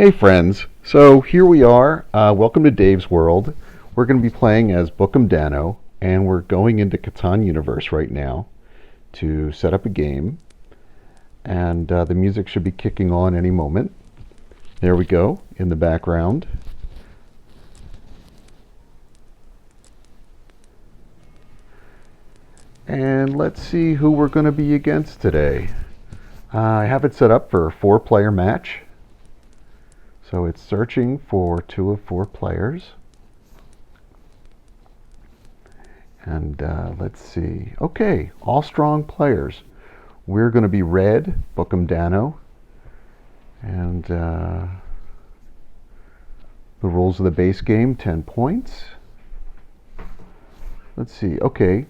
Hey friends, so here we are. Welcome to Dave's World. We're going to be playing as Bookham Dano, and we're going into Catan universe right now to set up a game. And the music should be kicking on any moment. There we go in the background. And let's see who we're going to be against today. I have it set up for a 4-player match. So it's searching for 2 of 4 players. And let's see. Okay, all strong players. We're going to be red, Bookham Dano. And the rules of the base game, 10 points. Let's see. Okay,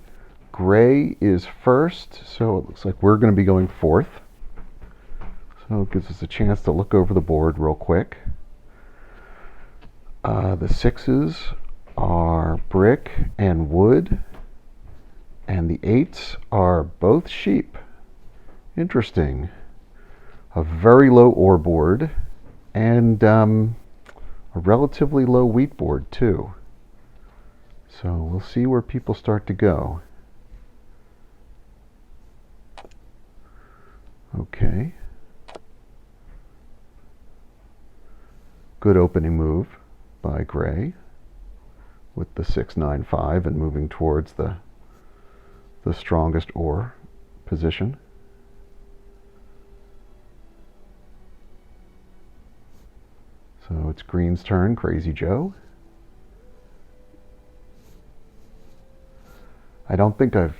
gray is first, so it looks like we're going to be going fourth. So it gives us a chance to look over the board real quick. The 6s are brick and wood, and the 8s are both sheep. Interesting. A very low ore board, and a relatively low wheat board too. So we'll see where people start to go. Okay. Good opening move by gray with the 6-9-5 and moving towards the strongest ore position. So it's green's turn, Crazy Joe. I don't think I've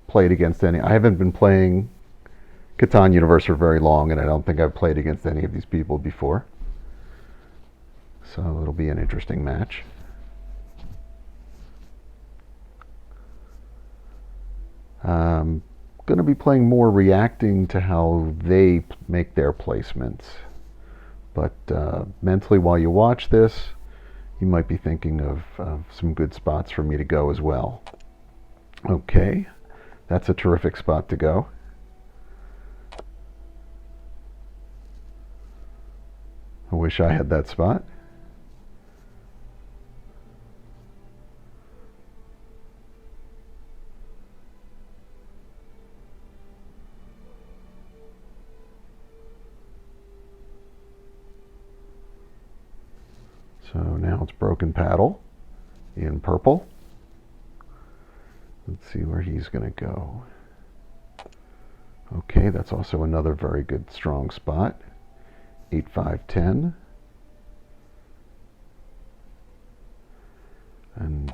played against any. I haven't been playing Catan Universe for very long, and I don't think I've played against any of these people before. So it'll be an interesting match. I'm going to be playing more reacting to how they make their placements. But mentally, while you watch this, you might be thinking of some good spots for me to go as well. Okay, that's a terrific spot to go. I wish I had that spot. So now it's broken paddle in purple. Let's see where he's going to go. Okay, that's also another very good strong spot. 8-5-10. And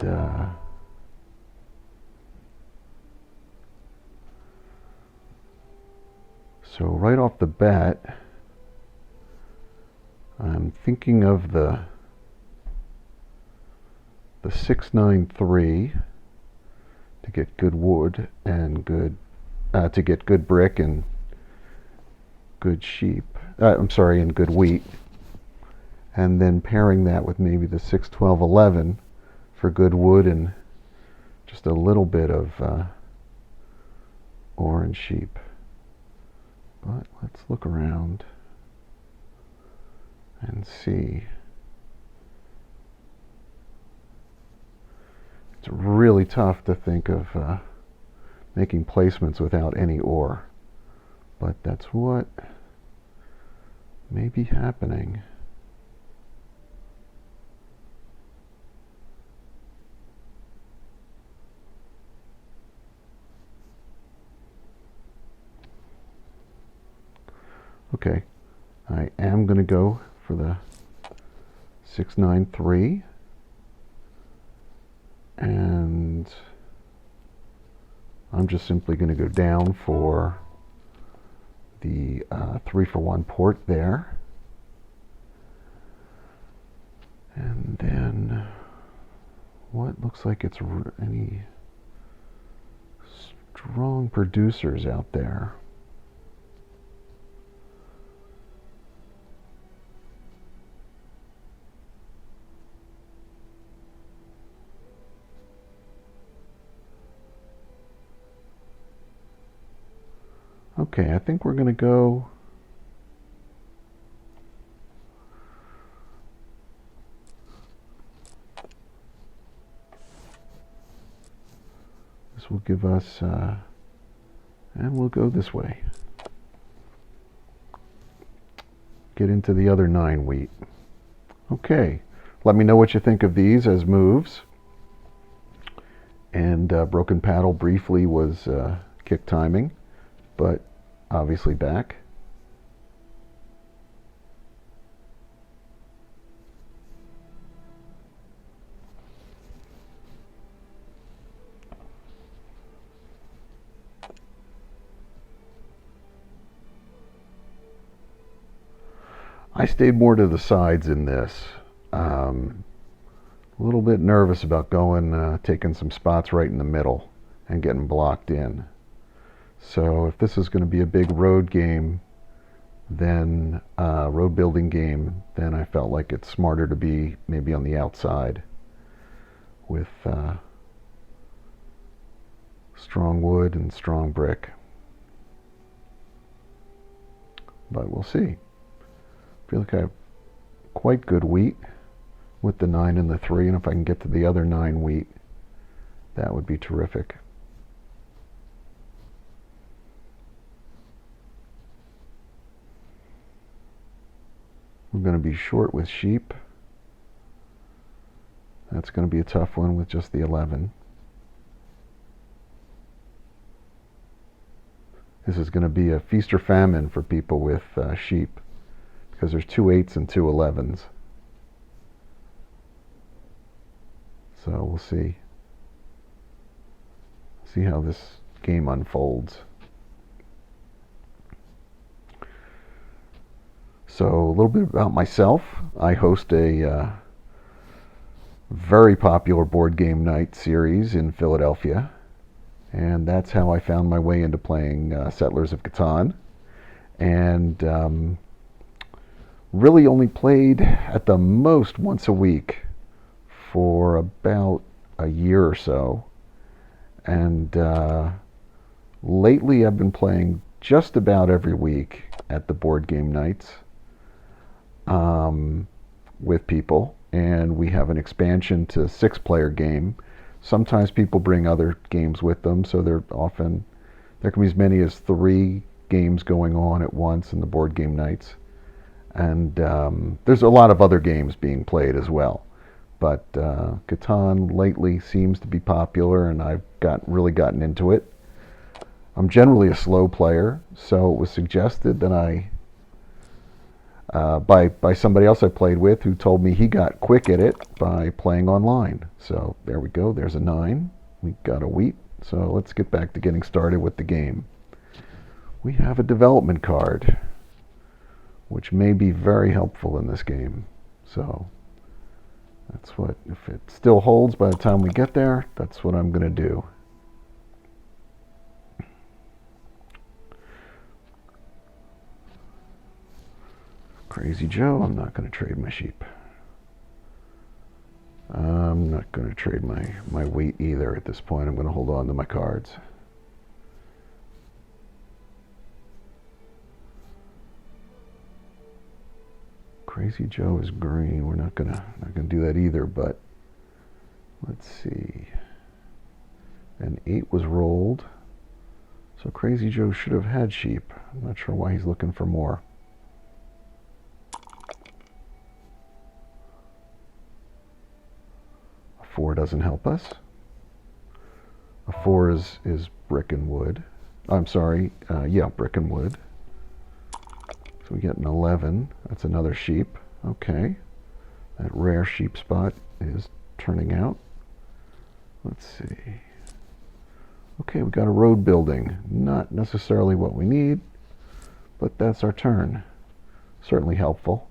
so right off the bat, I'm thinking of the 6-9-3 to get good wood and good to get good brick and good sheep. And good wheat. And then pairing that with maybe the 6-12-11 for good wood and just a little bit of orange sheep. But let's look around and see. It's really tough to think of making placements without any ore, but that's what may be happening. Okay, I am going to go for the 6-9-3. And I'm just simply going to go down for the 3-for-1 port there. And then what looks like it's any strong producers out there. Okay, I think we're going to go will give us, and we'll go this way. Get into the other 9 wheat. Okay, let me know what you think of these as moves. And broken paddle briefly was kick timing, but obviously back. I stayed more to the sides in this. A little bit nervous about going, taking some spots right in the middle and getting blocked in. So if this is going to be a big road game, then road building game, then I felt like it's smarter to be maybe on the outside with strong wood and strong brick. But we'll see. I feel like I have quite good wheat with the 9 and the 3, and if I can get to the other 9 wheat, that would be terrific. I'm going to be short with sheep. That's going to be a tough one with just the 11. This is going to be a feast or famine for people with sheep, because there's 2 8s and 2 11s. So we'll see. See how this game unfolds. So a little bit about myself. I host a very popular board game night series in Philadelphia, and that's how I found my way into playing Settlers of Catan. And really only played at the most once a week for about a year or so. And lately I've been playing just about every week at the board game nights with people. And we have an expansion to 6-player game. Sometimes people bring other games with them, so there can be as many as 3 games going on at once in the board game nights. And there's a lot of other games being played as well. But Catan lately seems to be popular, and I've really gotten into it. I'm generally a slow player, so it was suggested that by somebody else I played with, who told me he got quick at it by playing online. So there we go. There's a 9. We got a wheat. So let's get back to getting started with the game. We have a development card, which may be very helpful in this game. So that's what, if it still holds by the time we get there, that's what I'm going to do. Crazy Joe, I'm not going to trade my sheep. I'm not going to trade my wheat either at this point. I'm going to hold on to my cards. Crazy Joe is green. We're not gonna do that either, but let's see. An 8 was rolled. So Crazy Joe should have had sheep. I'm not sure why he's looking for more. A 4 doesn't help us. A 4 is brick and wood. I'm sorry, yeah, brick and wood. So we get an 11. That's another sheep. Okay. That rare sheep spot is turning out. Let's see. Okay, we got a road building. Not necessarily what we need, but that's our turn. Certainly helpful.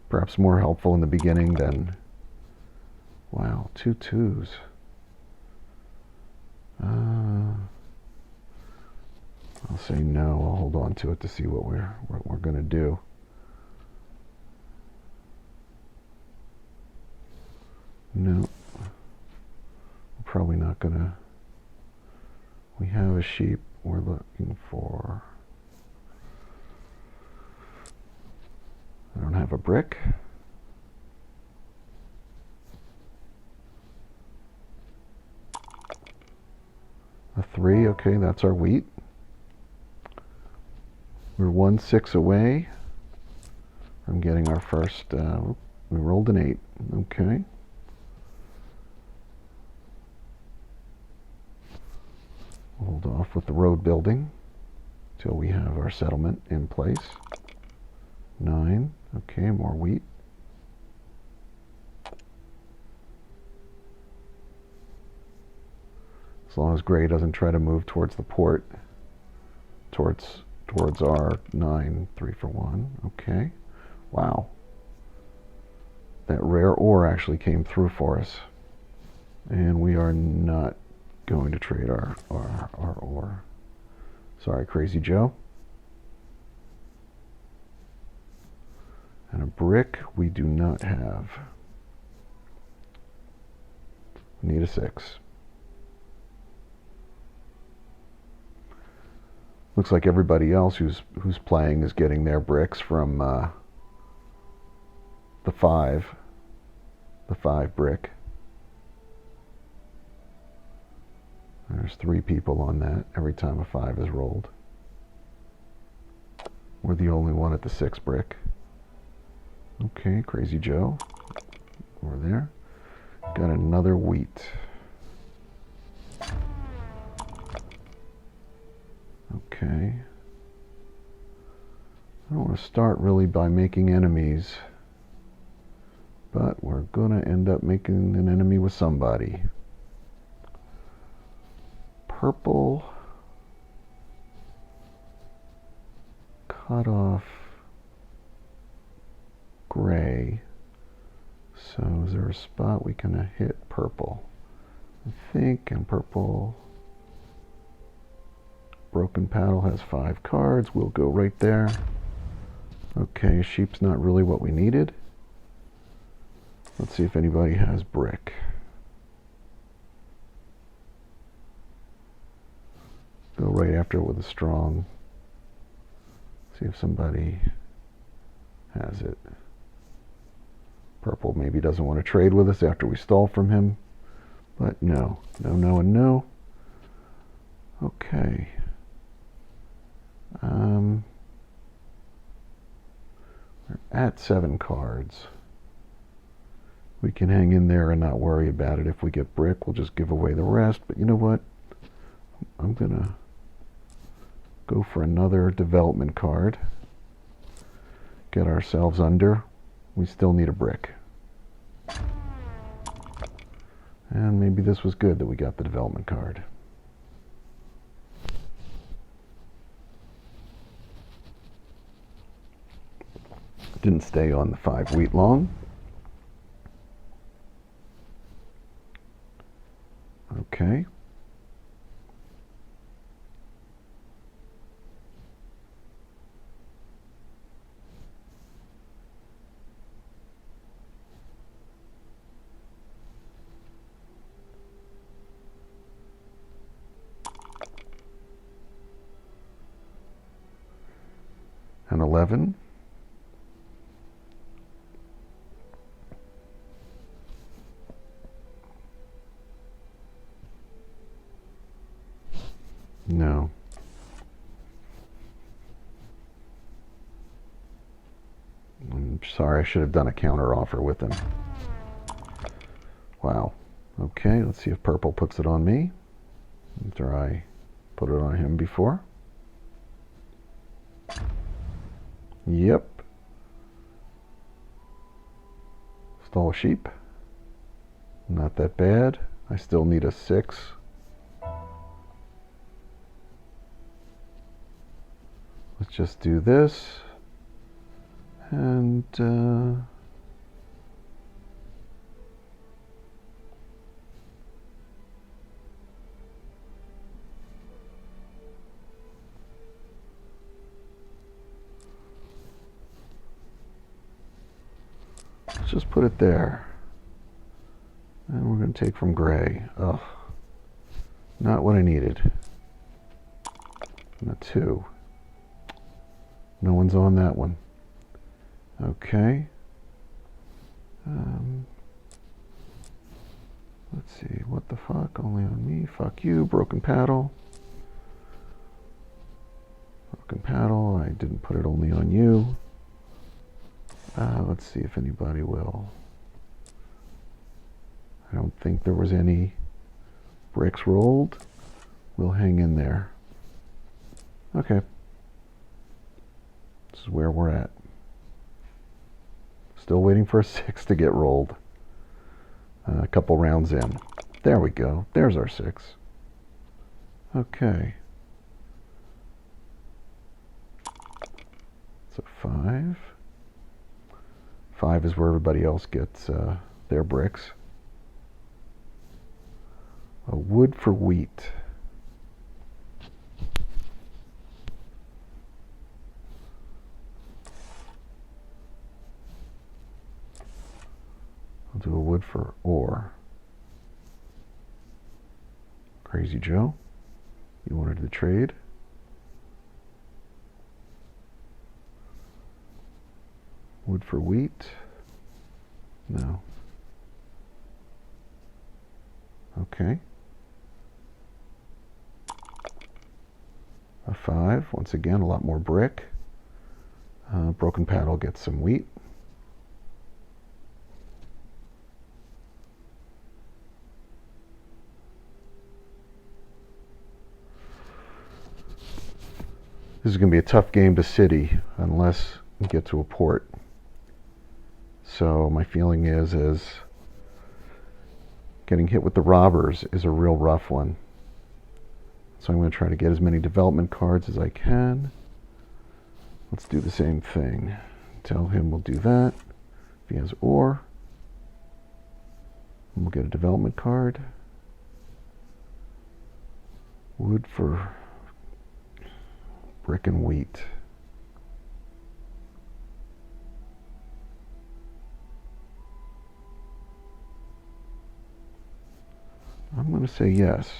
Perhaps more helpful in the beginning than... Wow, 2 2s. I'll say no. I'll hold on to it to see what we're going to do. No, we're probably not going to. We have a sheep. We're looking for. I don't have a brick. A 3, okay, that's our wheat. We're 1-6 away from getting our first, we rolled an 8, okay. Hold off with the road building till we have our settlement in place. 9, okay, more wheat. As long as Gray doesn't try to move towards the port, towards our 9, 3 for 1, okay. Wow. That rare ore actually came through for us. And we are not going to trade our ore. Sorry, Crazy Joe. And a brick we do not have. We need a 6. Looks like everybody else who's playing is getting their bricks from the 5 brick. There's 3 people on that every time a 5 is rolled. We're the only one at the 6 brick. Okay, Crazy Joe. Over there. Got another wheat. Okay. I don't want to start really by making enemies, but we're going to end up making an enemy with somebody. Purple. Cut off Gray. So is there a spot we can hit purple? I think, and purple. Broken Paddle has 5 cards. We'll go right there. Okay, sheep's not really what we needed. Let's see if anybody has brick. Go right after it with a strong. See if somebody has it. Purple maybe doesn't want to trade with us after we stole from him. But no. No, no, and no. Okay. We're at 7 cards. We can hang in there and not worry about it. If we get brick, we'll just give away the rest. But you know what? I'm going to go for another development card. Get ourselves under. We still need a brick. And maybe this was good that we got the development card. Didn't stay on the 5 wheat long. Okay. And 11. No. I'm sorry, I should have done a counter offer with him. Wow. Okay, let's see if purple puts it on me after I put it on him before. Yep. Stole a sheep. Not that bad. I still need a 6. Let's just do this. And let's just put it there. And we're going to take from Gray. Ugh. Not what I needed. And a 2. No one's on that one. Okay. Let's see, what the fuck? Only on me. Fuck you, broken paddle. Broken paddle, I didn't put it only on you. Let's see if anybody will. I don't think there was any bricks rolled. We'll hang in there. Okay. This is where we're at. Still waiting for a 6 to get rolled. A couple rounds in. There we go. There's our 6. Okay. So 5. 5 is where everybody else gets their bricks. A wood for wheat. I'll do a wood for ore. Crazy Joe, you wanted to trade? Wood for wheat? No. Okay. A 5, once again, a lot more brick. Broken paddle gets some wheat. This is going to be a tough game to city unless we get to a port. So my feeling is getting hit with the robbers is a real rough one. So I'm going to try to get as many development cards as I can. Let's do the same thing. Tell him we'll do that. If he has ore, we'll get a development card. Wood for brick and wheat. I'm going to say yes.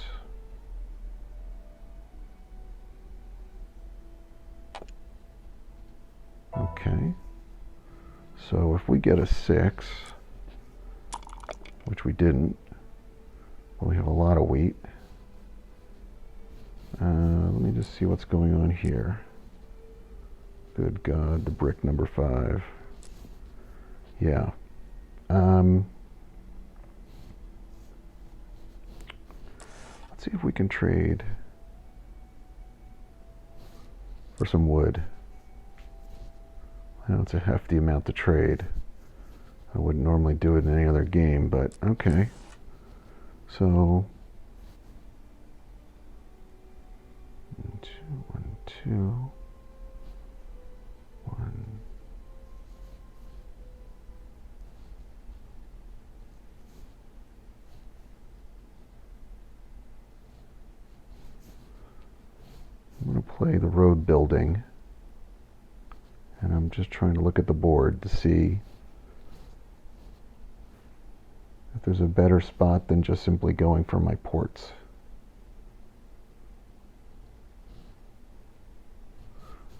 Okay. So if we get a 6, which we didn't, well, we have a lot of wheat. Let me just see what's going on here. Good God, the brick number 5. Yeah. Let's see if we can trade for some wood. I know it's a hefty amount to trade. I wouldn't normally do it in any other game, but okay. So 1, 2, 1, 2, 1. I'm going to play the road building, and I'm just trying to look at the board to see if there's a better spot than just simply going for my ports.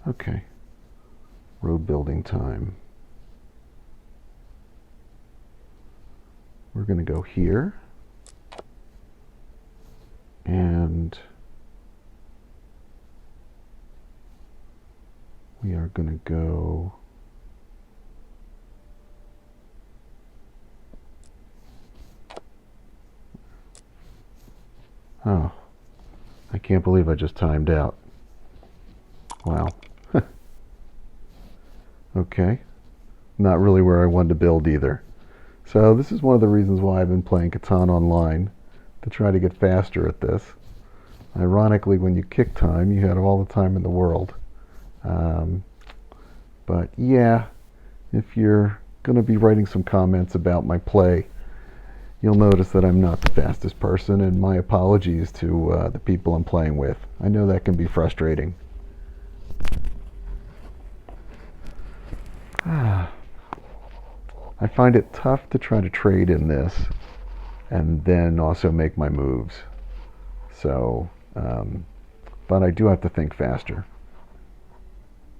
Okay, road building time. We're going to go here, and we are going to go oh, I can't believe I just timed out. Wow. Okay. Not really where I wanted to build either. So this is one of the reasons why I've been playing Catan online, to try to get faster at this. Ironically, when you kick time, you had all the time in the world. But yeah, if you're going to be writing some comments about my play, you'll notice that I'm not the fastest person, and my apologies to the people I'm playing with. I know that can be frustrating. I find it tough to try to trade in this and then also make my moves. So, but I do have to think faster.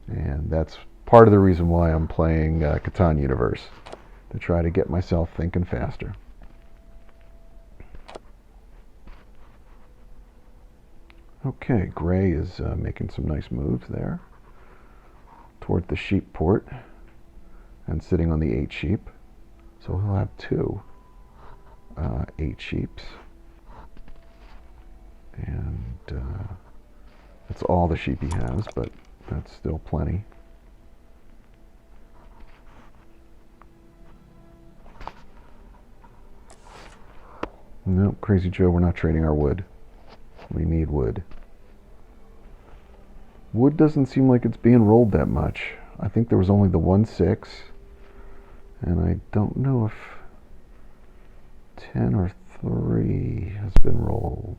And that's part of the reason why I'm playing Catan Universe, to try to get myself thinking faster. Okay, gray is making some nice moves there toward the sheep port and sitting on the 8 sheep. So he'll have 2 8 sheeps. And that's all the sheep he has, but that's still plenty. No, Crazy Joe, we're not trading our wood. We need wood. Wood doesn't seem like it's being rolled that much. I think there was only the 1-6, and I don't know if 10 or 3 has been rolled.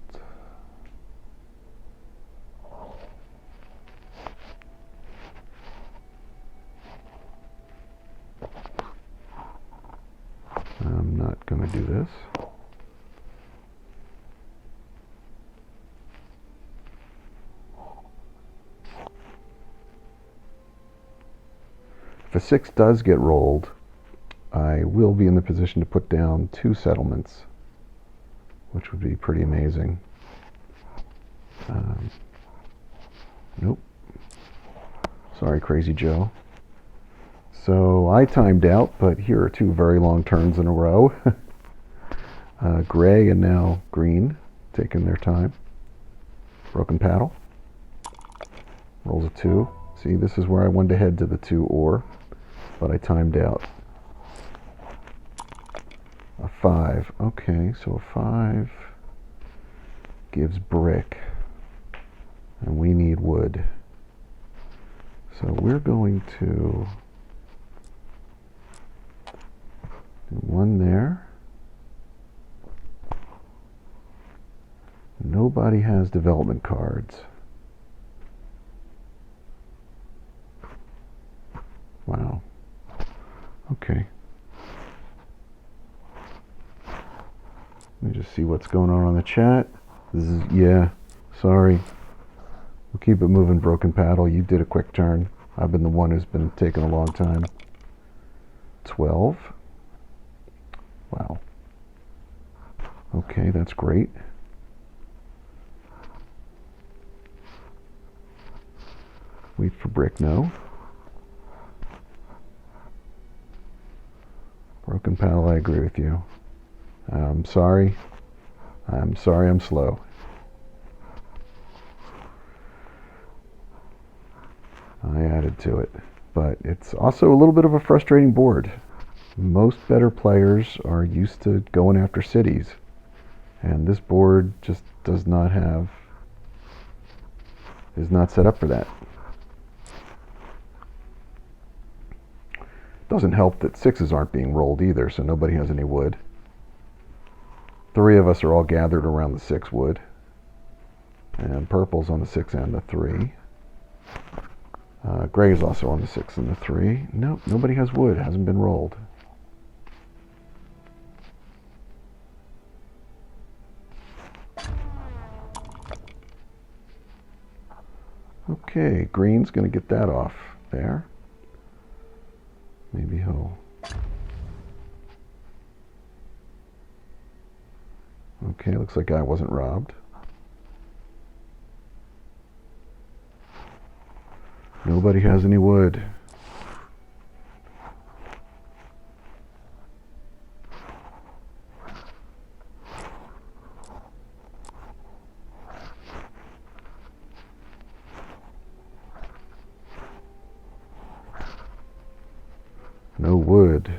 I'm not going to do this. If a 6 does get rolled, I will be in the position to put down 2 settlements, which would be pretty amazing. Nope. Sorry, Crazy Joe. So I timed out, but here are 2 very long turns in a row. Gray and now green taking their time. Broken paddle. Rolls a 2. See, this is where I wanted to head to the 2 ore, but I timed out. A 5. Okay, so a 5 gives brick, and we need wood. So we're going to do 1 there. Nobody has development cards. Wow. Okay. Let me just see what's going on the chat. Yeah, sorry. We'll keep it moving, Broken Paddle. You did a quick turn. I've been the one who's been taking a long time. 12. Wow. Okay, that's great. Wait for brick, no. Broken Paddle, I agree with you. I'm sorry. I'm sorry I'm slow. I added to it. But it's also a little bit of a frustrating board. Most better players are used to going after cities. And this board just does not have, is not set up for that. Doesn't help that 6s aren't being rolled either, so nobody has any wood. 3 of us are all gathered around the 6 wood. And purple's on the 6 and the 3. Gray is also on the 6 and the 3. Nope, nobody has wood. It hasn't been rolled. Okay, green's going to get that off there. Maybe he'll... Okay, looks like I wasn't robbed. Nobody has any wood. No wood.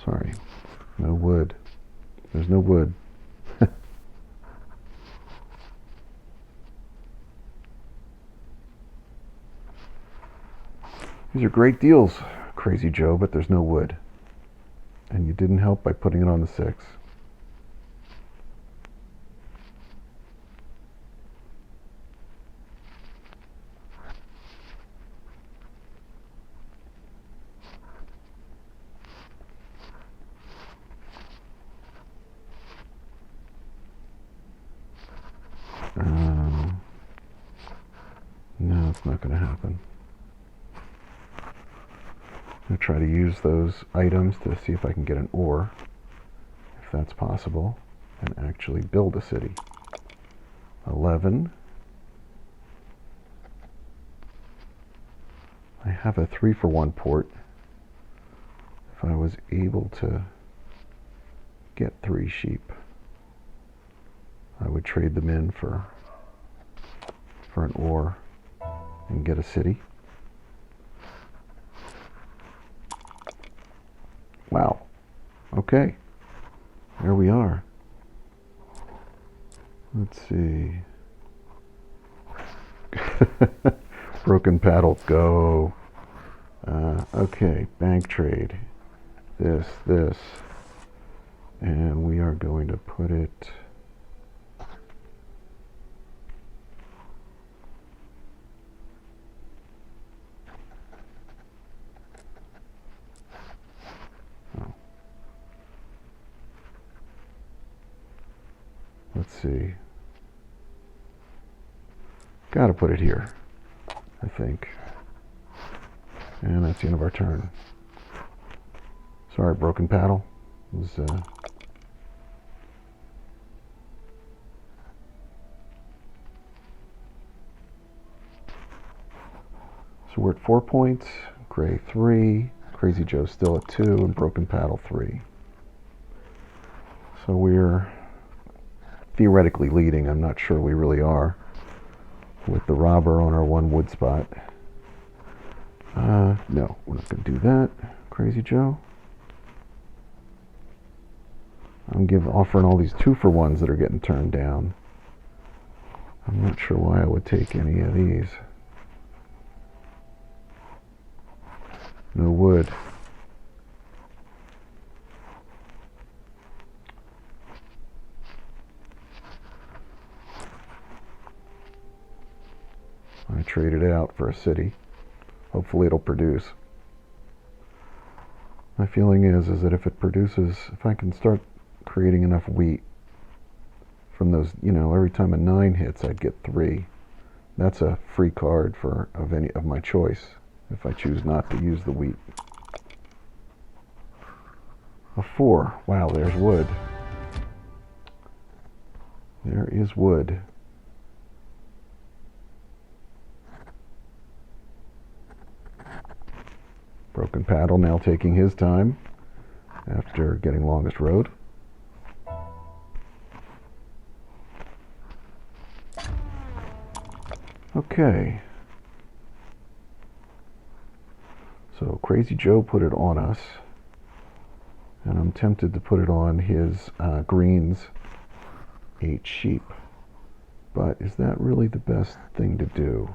Sorry. No wood. There's no wood. These are great deals, Crazy Joe, but there's no wood. And you didn't help by putting it on the 6. No, it's not going to happen. I'm going to try to use those items to see if I can get an ore. If that's possible, and actually build a city. 11. I have a 3-for-1 port. If I was able to get 3 sheep, I would trade them in for an ore and get a city. Wow. Okay. There we are. Let's see. Broken paddle, go. Okay, bank trade. This. And we are going to put it... Oh. Let's see. Gotta put it here, I think. And that's the end of our turn. Sorry, broken paddle. It was, so we're at 4 points. Gray 3. Crazy Joe's still at 2, and broken paddle 3. So we're theoretically leading. I'm not sure we really are, with the robber on our 1 wood spot. No, we're not going to do that. Crazy Joe. I'm offering all these 2-for-1s that are getting turned down. I'm not sure why I would take any of these. No wood. I trade it out for a city. Hopefully it'll produce. My feeling is that if it produces, if I can start creating enough wheat from those, every time a 9 hits, I'd get 3. That's a free card of any of my choice, if I choose not to use the wheat. A 4. Wow, there's wood. There is wood. Broken paddle now taking his time after getting longest road. Okay. So Crazy Joe put it on us, and I'm tempted to put it on his greens 8 sheep. But is that really the best thing to do?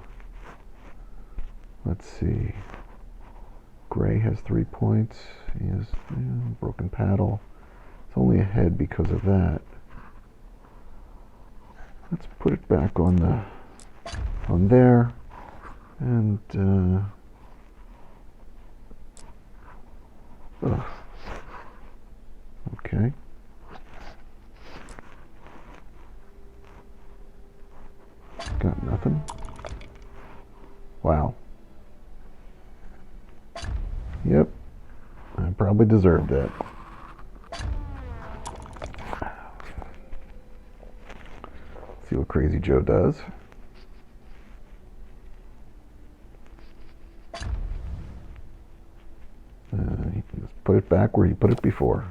Let's see. Gray has 3 points. He has broken paddle. It's only ahead because of that. Let's put it back on there, and okay. Got nothing. Wow. Yep, I probably deserved that. See what Crazy Joe does. Just put it back where you put it before.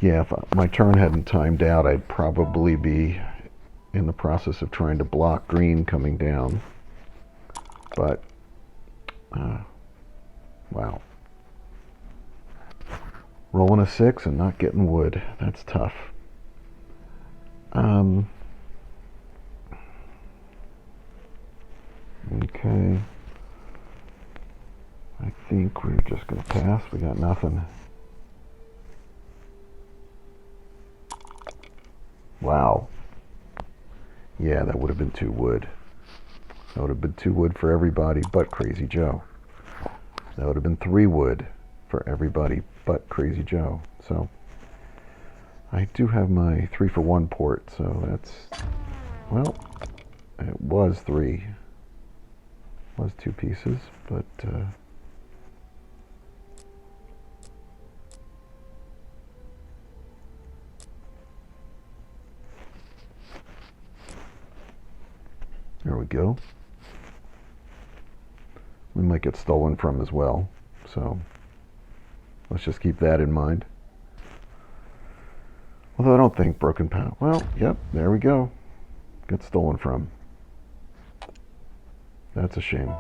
Yeah, if my turn hadn't timed out, I'd probably be in the process of trying to block green coming down. But, wow. Rolling a 6 and not getting wood. That's tough. Okay. I think we're just going to pass. We got nothing. Wow. Yeah, that would have been 2 wood. That would have been 2 wood for everybody but Crazy Joe. That would have been 3 wood for everybody but Crazy Joe. So I do have my 3-for-1 port, so that's, well, It was three. It was two pieces, but there we go. We might get stolen from as well, so let's just keep that in mind. Although I don't think broken panel. Well, yep, there we go. Get stolen from. That's a shame.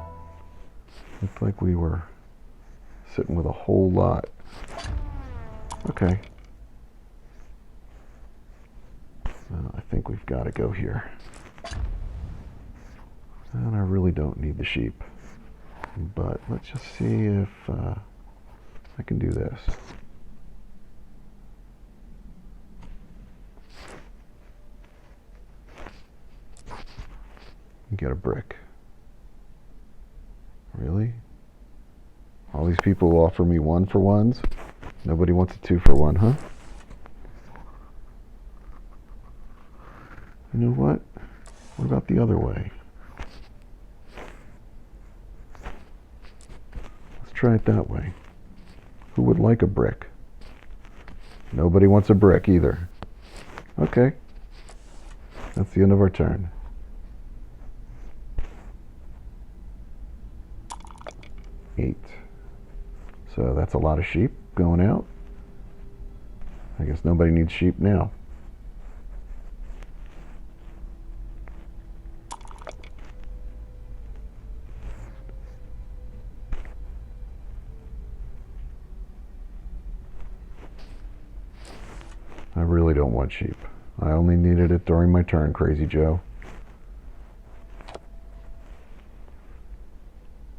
Looked like we were sitting with a whole lot. Okay. I think we've got to go here. And I really don't need the sheep. But let's just see if I can do this. Get a brick. Really? All these people will offer me 1-for-1s? Nobody wants a 2-for-1, huh? You know what? What about the other way? Let's try it that way. Who would like a brick? Nobody wants a brick either. Okay. That's the end of our turn. 8. So that's a lot of sheep going out. I guess nobody needs sheep now. I really don't want sheep. I only needed it during my turn, Crazy Joe.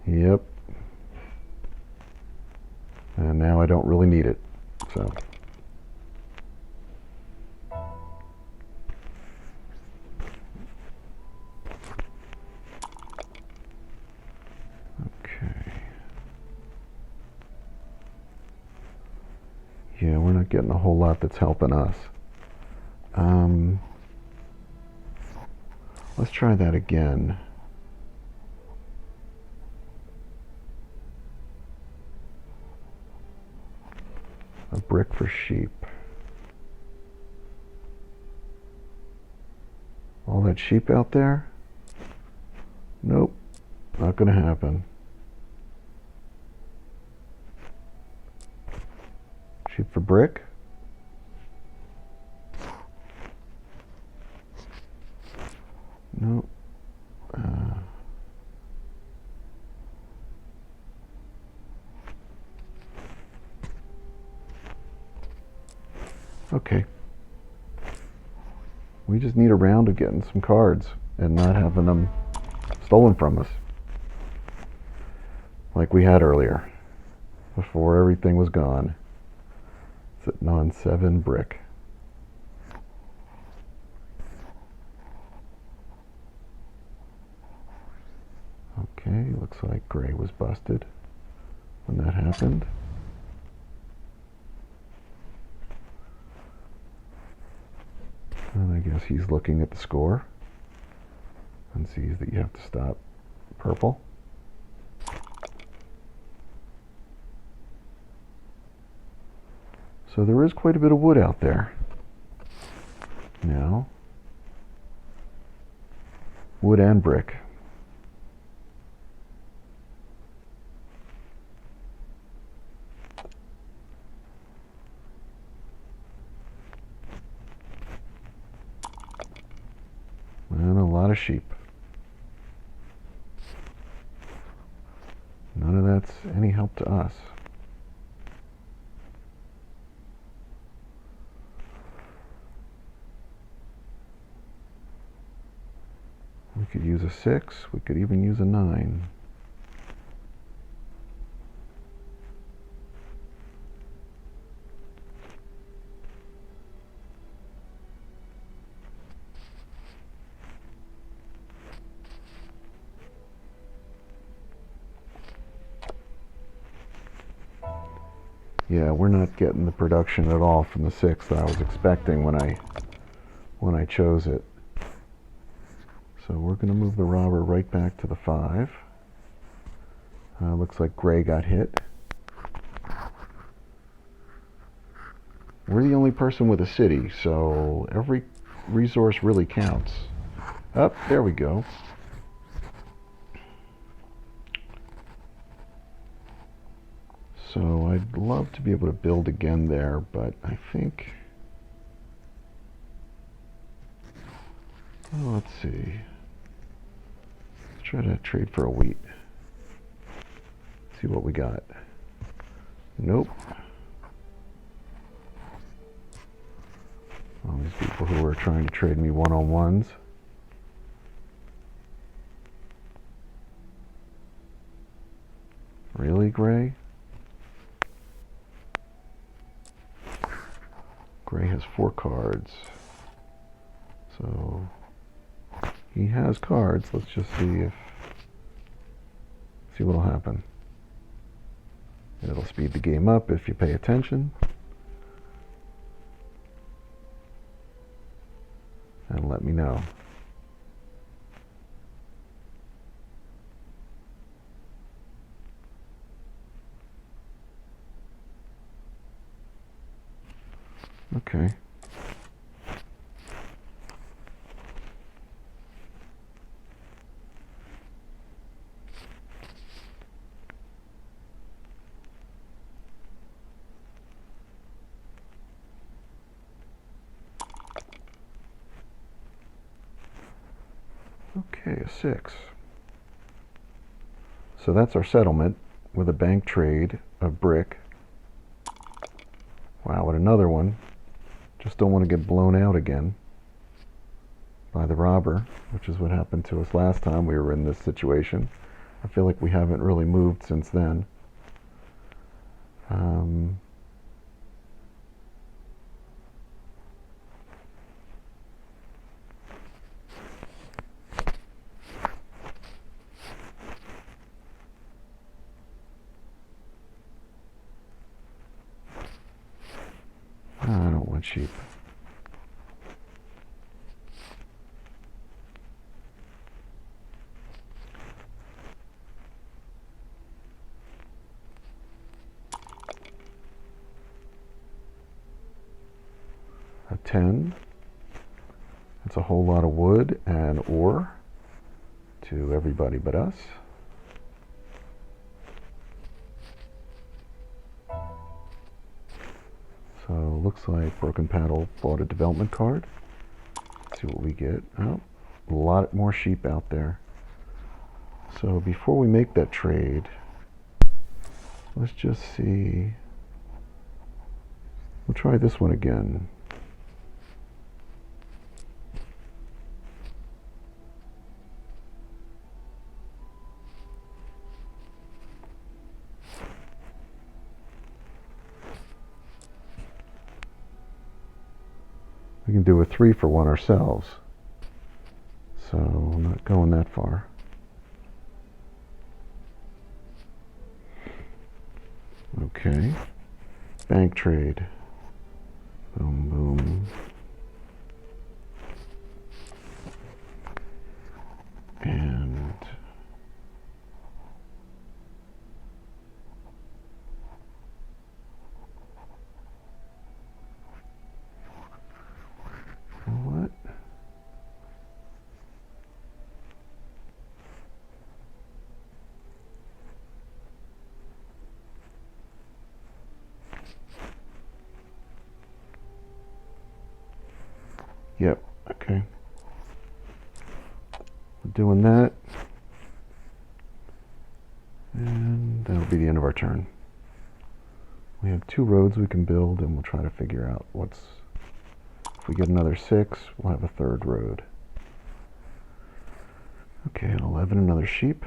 Yep. And now I don't really need it. So. Okay. Yeah, we're not getting a whole lot that's helping us. Let's try that again. A brick for sheep. All that sheep out there? Nope, not gonna happen. Sheep for brick? Nope. Okay. We just need a round of getting some cards and not having them stolen from us. Like we had earlier, before everything was gone. Sitting on 7 brick. Okay, looks like gray was busted when that happened. And I guess he's looking at the score and sees that you have to stop purple. So there is quite a bit of wood out there. Now, wood and brick. And a lot of sheep. None of that's any help to us. We could use a 6, we could even use a 9. Yeah, we're not getting the production at all from the 6 that I was expecting when I chose it. So we're going to move the robber right back to the 5. Looks like gray got hit. We're the only person with a city, so every resource really counts. Up, there we go. So I'd love to be able to build again there, but I think... Oh, let's see. Let's try to trade for a wheat. See what we got. Nope. All these people who are trying to trade me one-on-ones. Really, Gray? Gray has 4 cards. So he has cards. Let's just see what'll happen. It'll speed the game up if you pay attention. And let me know. Okay. Okay, a 6. So that's our settlement with a bank trade of brick. Wow, and another one. Just don't want to get blown out again by the robber, which is what happened to us last time we were in this situation. I feel like we haven't really moved since then. I don't want sheep. A 10. That's a whole lot of wood and ore to everybody but us. So looks like Broken Paddle bought a development card. Let's see what we get. Oh, a lot more sheep out there. So before we make that trade, let's just see. We'll try this one again. We can do a 3 for 1 ourselves. So I'm not going that far. Okay. Bank trade. Boom, boom. And what? Yep, okay. We're doing that. And that'll be the end of our turn. We have 2 roads we can build, and we'll try to figure out what's... If we get another 6, we'll have a 3rd road. Okay, at 11, another sheep.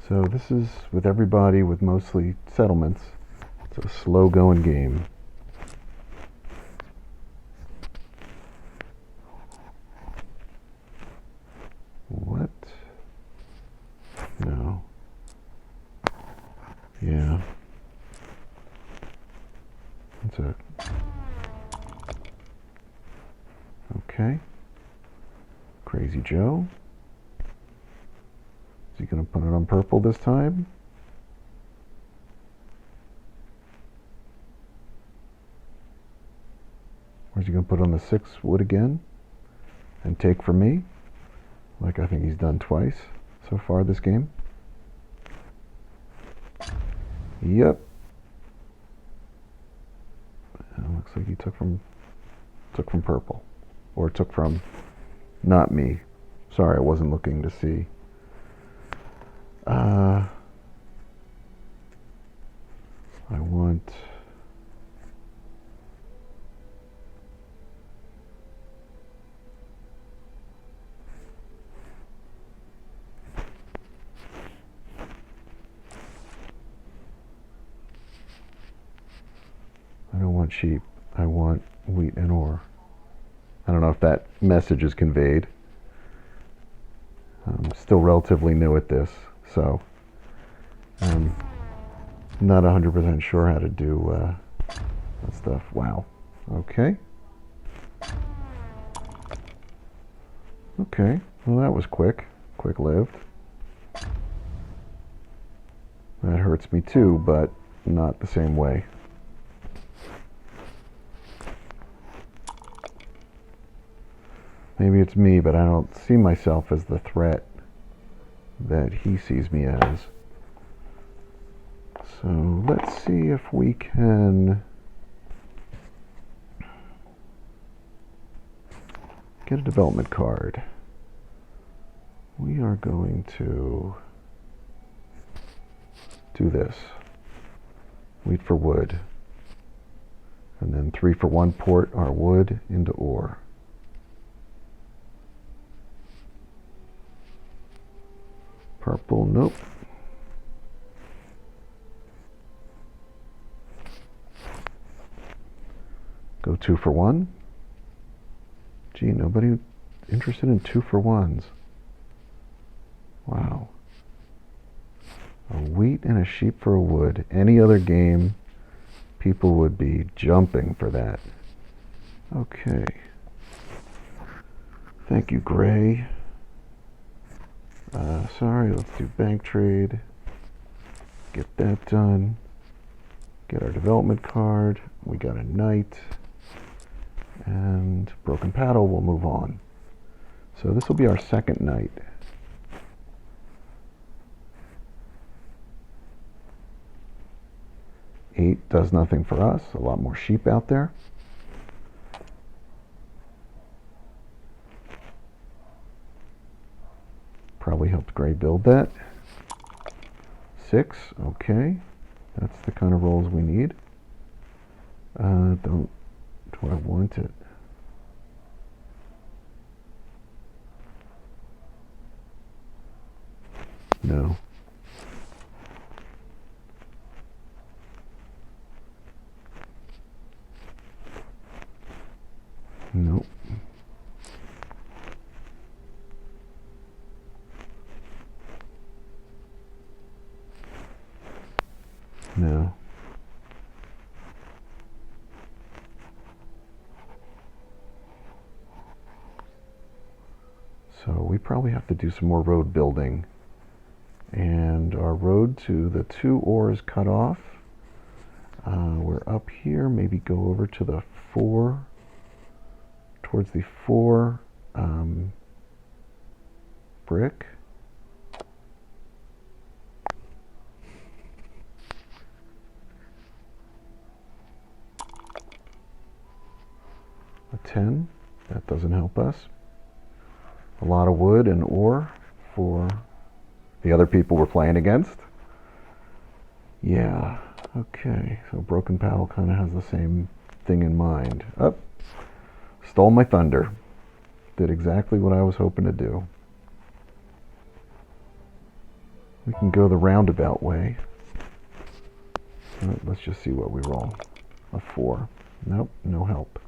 So this is with everybody with mostly settlements. It's a slow going game. What? No. Yeah. That's it. Okay. Crazy Joe. Is he going to put it on purple this time? Or is he going to put on the 6 wood again and take from me? Like I think he's done twice so far this game. Yep. It looks like he took from purple. Or took from not me. Sorry, I wasn't looking to see. I want I don't want sheep. I want wheat and ore. I don't know if that message is conveyed. I'm still relatively new at this, so I'm not 100% sure how to do that stuff. Wow. Okay. Okay. Well, that was quick. Quick-lived. That hurts me too, but not the same way. Maybe it's me, but I don't see myself as the threat that he sees me as. So let's see if we can get a development card. We are going to do this. Wheat for wood. And then 3 for 1 port our wood into ore. Purple, nope. Go 2 for 1. Gee, nobody interested in 2 for 1s. Wow. A wheat and a sheep for a wood. Any other game, people would be jumping for that. Okay. Thank you, Gray. Sorry, let's do bank trade. Get that done. Get our development card. We got a knight. And broken paddle, we'll move on. So this will be our second knight. Eight does nothing for us. A lot more sheep out there. Probably helped Gray build that. 6, okay. That's the kind of rolls we need. Do I want it? No. Nope. No. So we probably have to do some more road building. And our road to the 2 ores cut off. We're up here, maybe go over to the 4, towards the 4 brick. A 10, that doesn't help us. A lot of wood and ore for the other people we're playing against. Yeah, okay, so broken paddle kind of has the same thing in mind. Oh, stole my thunder. Did exactly what I was hoping to do. We can go the roundabout way. Let's just see what we roll. A 4. Nope, no help.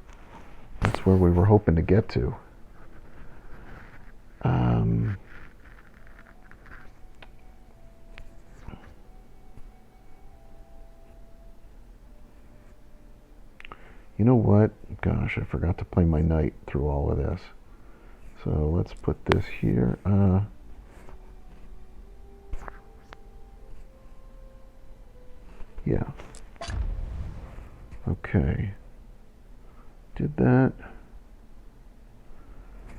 That's where we were hoping to get to. You know what? Gosh, I forgot to play my knight through all of this. So let's put this here. Yeah. Okay. Did that.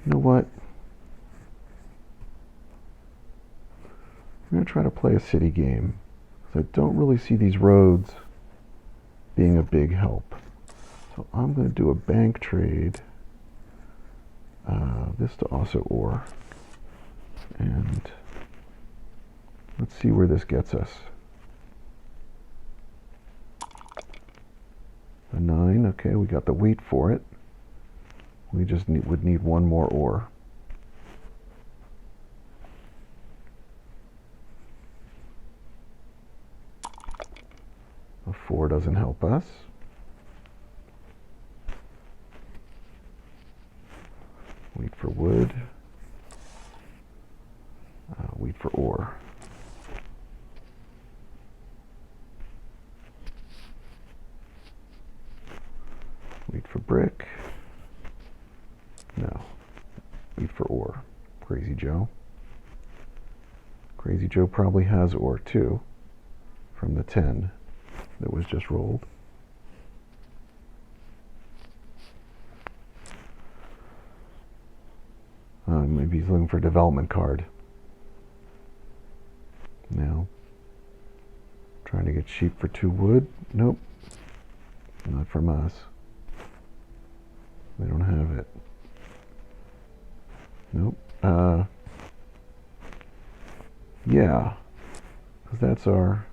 You know what? I'm going to try to play a city game. So I don't really see these roads being a big help. So I'm going to do a bank trade. This to also ore. And let's see where this gets us. A 9. Okay, we got the wheat for it. We just would need one more ore. A 4 doesn't help us. Wheat for wood. Wheat for ore. Wheat for brick. No. Wheat for ore. Crazy Joe. Crazy Joe probably has ore too, from the 10 that was just rolled. Maybe he's looking for a development card. Now, trying to get sheep for 2 wood. Nope. Not from us. We don't have it. Nope. Yeah. Because that's our...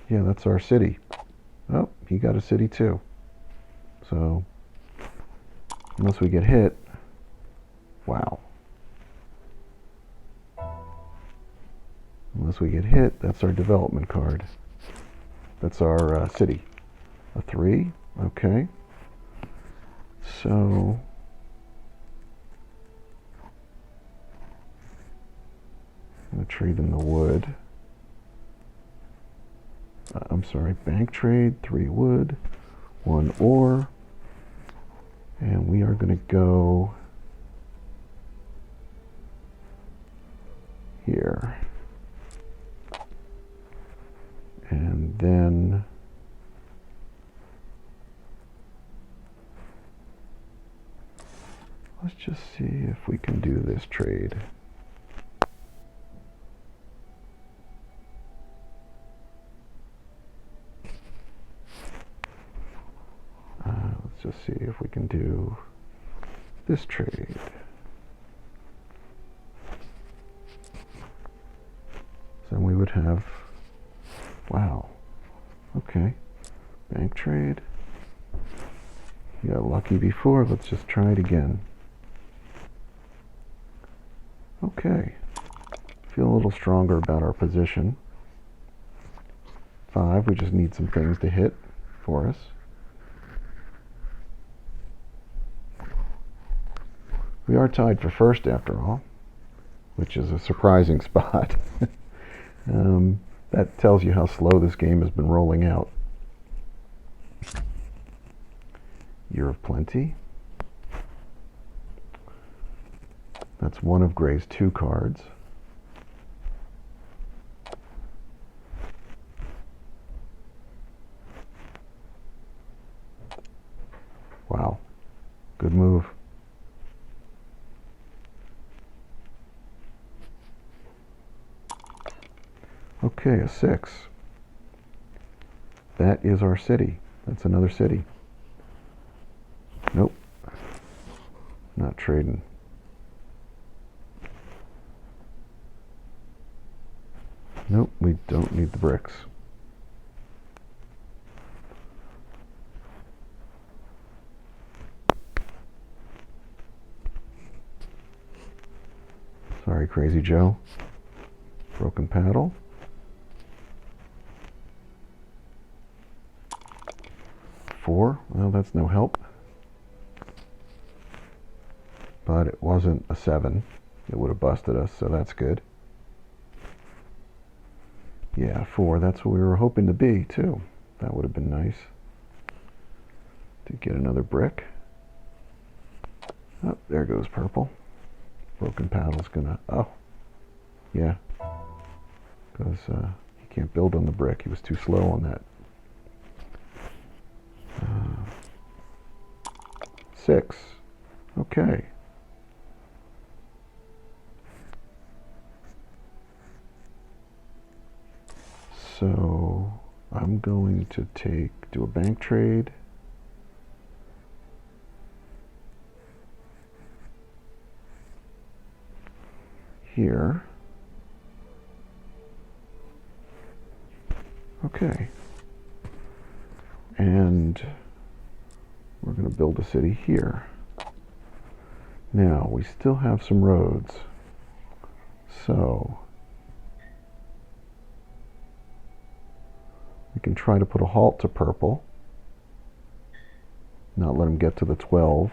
Yeah, that's our city. Oh, he got a city too. So, unless we get hit... Wow. Unless we get hit, that's our development card. That's our city. A 3, okay. So, I'm going to trade in the wood. I'm sorry, bank trade, 3 wood, 1 ore. And we are going to go here. And then let's just see if we can do this trade. Let's just see if we can do this trade. So then we would have, wow, okay, bank trade. You got lucky before, let's just try it again. Okay, feel a little stronger about our position. 5, we just need some things to hit for us. We are tied for first after all, which is a surprising spot. That tells you how slow this game has been rolling out. Year of Plenty. That's one of Gray's 2 cards. Wow, good move. Okay, a 6. That is our city. That's another city. Nope. Not trading. Nope, we don't need the bricks. Sorry, Crazy Joe. Broken paddle. 4, well, that's no help. But it wasn't a 7. It would have busted us, so that's good. Yeah, 4, that's what we were hoping to be, too. That would have been nice to get another brick. Oh, there goes purple. Broken paddle's gonna, oh, yeah, because he can't build on the brick. He was too slow on that. 6. Okay. So I'm going to do a bank trade. Here. Okay. And we're going to build a city here. Now, we still have some roads. So we can try to put a halt to purple. Not let him get to the 12.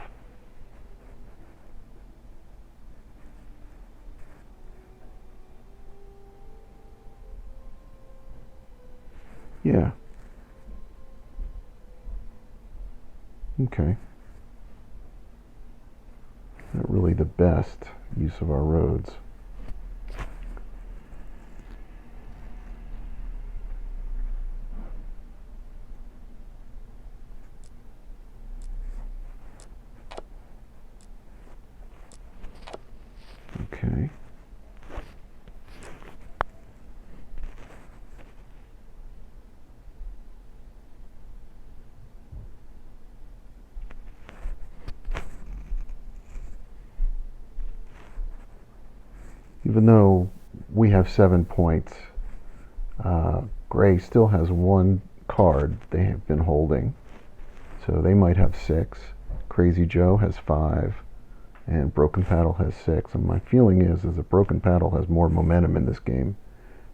Yeah. Okay. Not really the best use of our roads. Okay. Even though we have 7 points, Gray still has 1 card they have been holding. So they might have 6. Crazy Joe has 5. And Broken Paddle has 6. And my feeling is that Broken Paddle has more momentum in this game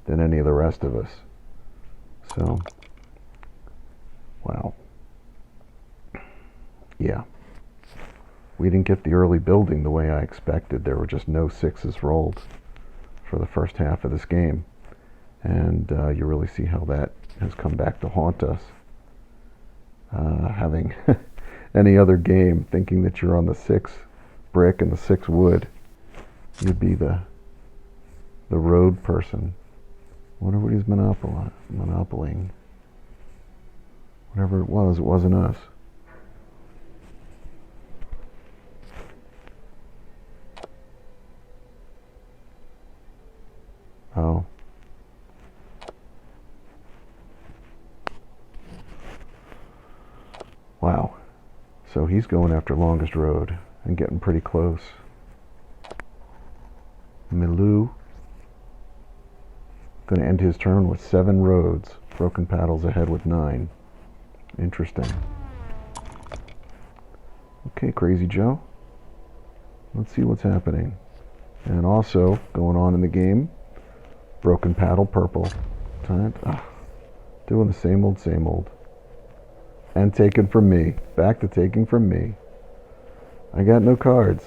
than any of the rest of us. So, wow. Yeah. We didn't get the early building the way I expected. There were just no 6s rolled for the first half of this game. And you really see how that has come back to haunt us. Having any other game, thinking that you're on the 6 brick and the 6 wood, you'd be the road person. Wonder what he's monopolying. Whatever it wasn't us. Oh. Wow. So he's going after longest road and getting pretty close. Milou going to end his turn with 7 roads. Broken Paddle's ahead with 9. Interesting. Okay, Crazy Joe. Let's see what's happening. And also, going on in the game, Broken Paddle purple. Doing the same old, same old. And taken from me. Back to taking from me. I got no cards.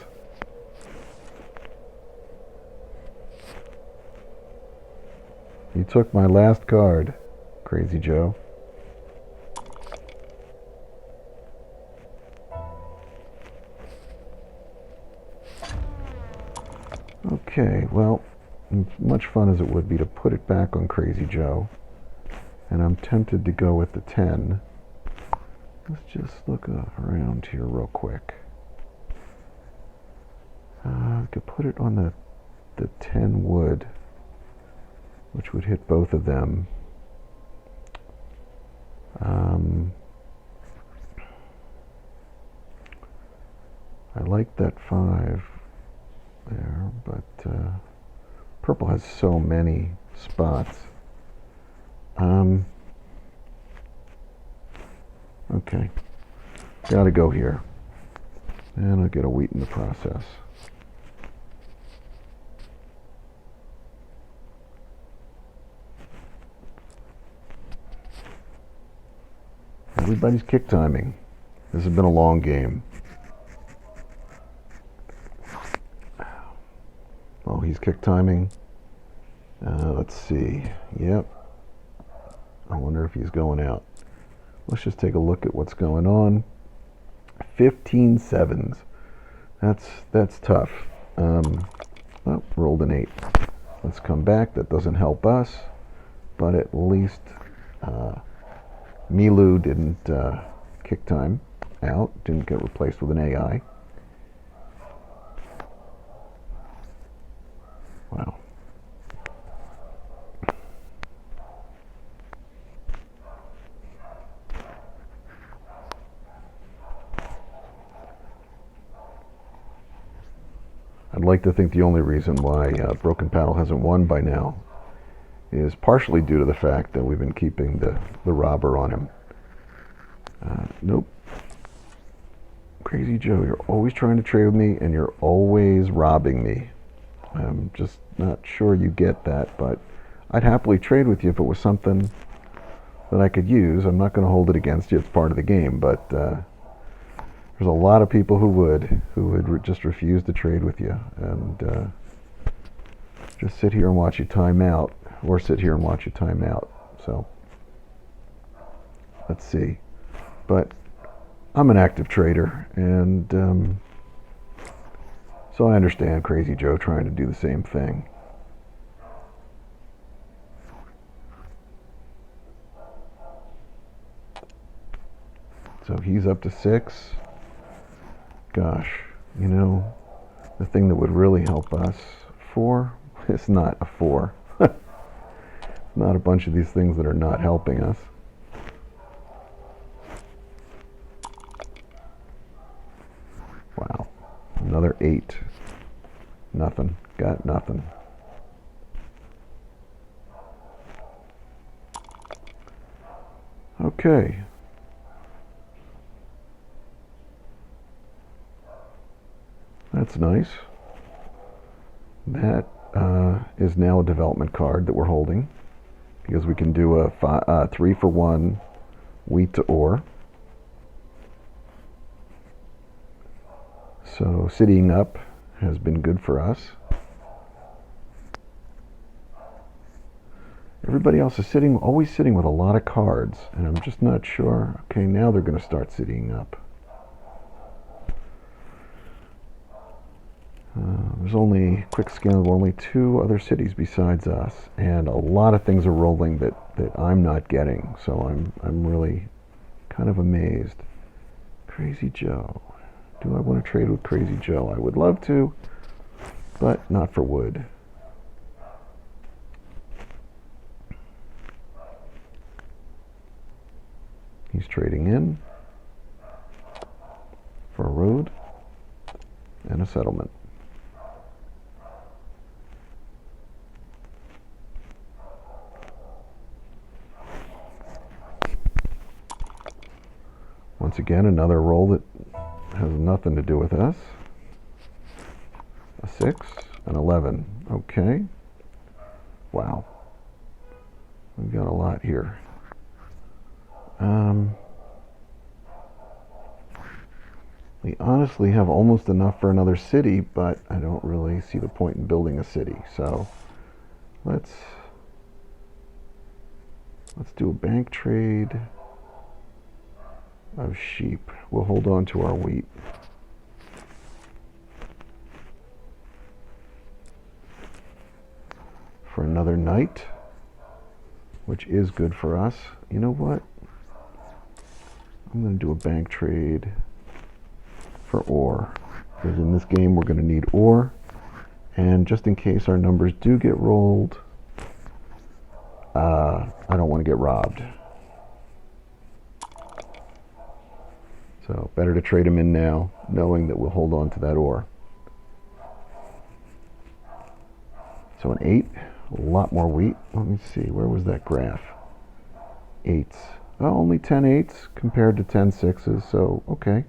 You took my last card, Crazy Joe. Okay, well, as much fun as it would be to put it back on Crazy Joe, and I'm tempted to go with the 10. Let's just look around here real quick. I could put it on the 10 wood, which would hit both of them. I like that 5 there, but purple has so many spots. Okay, gotta go here, and I'll get a wheat in the process. Everybody's kick timing. This has been a long game. Oh, he's kick timing. Let's see. Yep. I wonder if he's going out. Let's just take a look at what's going on. 15 sevens. That's tough. Oh, rolled an 8. Let's come back. That doesn't help us, but at least Milu didn't kick time out, didn't get replaced with an AI. Wow. I'd like to think the only reason why Broken Paddle hasn't won by now is partially due to the fact that we've been keeping the robber on him. Nope. Crazy Joe, you're always trying to trade with me and you're always robbing me. I'm just not sure you get that, but I'd happily trade with you if it was something that I could use. I'm not going to hold it against you. It's part of the game, but there's a lot of people who would just refuse to trade with you and just sit here and watch you time out, or sit here and watch you time out. So let's see. But I'm an active trader, and so I understand Crazy Joe trying to do the same thing. So he's up to 6. Gosh, you know, the thing that would really help us, 4, it's not a 4. Not a bunch of these things that are not helping us. Wow, another 8. Nothing, got nothing. Okay. That's nice. That is now a development card that we're holding because we can do a 3-for-1 wheat to ore. So citying up has been good for us. Everybody else is always sitting with a lot of cards, and I'm just not sure. Okay, now they're going to start citying up. There's only, quick scan, only 2 other cities besides us, and a lot of things are rolling that I'm not getting, so I'm really kind of amazed. Crazy Joe. Do I want to trade with Crazy Joe? I would love to, but not for wood. He's trading in for a road and a settlement. Once again, another roll that has nothing to do with us. A 6, an 11. Okay. Wow. We've got a lot here. We honestly have almost enough for another city, but I don't really see the point in building a city. So let's do a bank trade of sheep. We'll hold on to our wheat. For another night, which is good for us. You know what? I'm going to do a bank trade for ore, because in this game we're going to need ore, and just in case our numbers do get rolled, I don't want to get robbed. So better to trade them in now, knowing that we'll hold on to that ore. So an 8, a lot more wheat. Let me see, where was that graph? 8s. Oh, only 10 8s compared to 10 6s, so okay.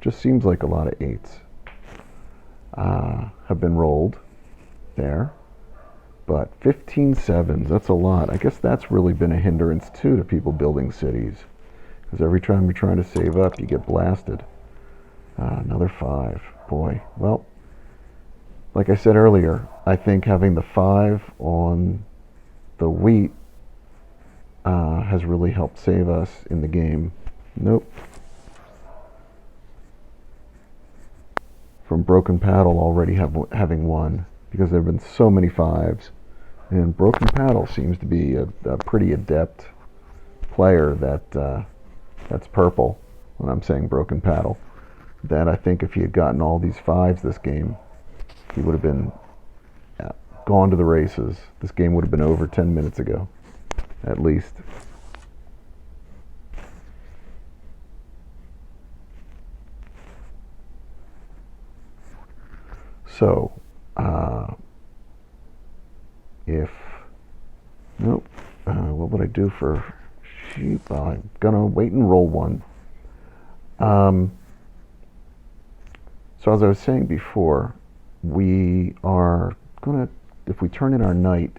Just seems like a lot of 8s have been rolled there. But 15 7s, that's a lot. I guess that's really been a hindrance too to people building cities. Because every time you're trying to save up, you get blasted. Another 5. Boy, well, like I said earlier, I think having the 5 on the wheat has really helped save us in the game. Nope. From Broken Paddle already having won, because there have been so many 5s. And Broken Paddle seems to be a pretty adept player that's purple when I'm saying Broken Paddle. That I think if he had gotten all these 5s this game, he would have been gone to the races. This game would have been over 10 minutes ago, at least. So, nope, what would I do for sheep? I'm gonna wait and roll one. So as I was saying before, we are gonna, if we turn in our knight,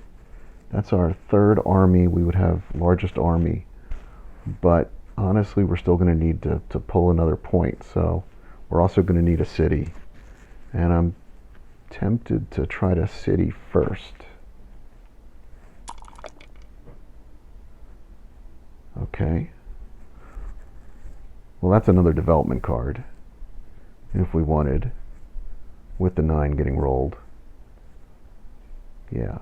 that's our 3rd army. We would have largest army, but honestly, we're still gonna need to pull another point. So we're also gonna need a city, and I'm tempted to try to city first. Okay. Well, that's another development card, if we wanted, with the 9 getting rolled. Yeah.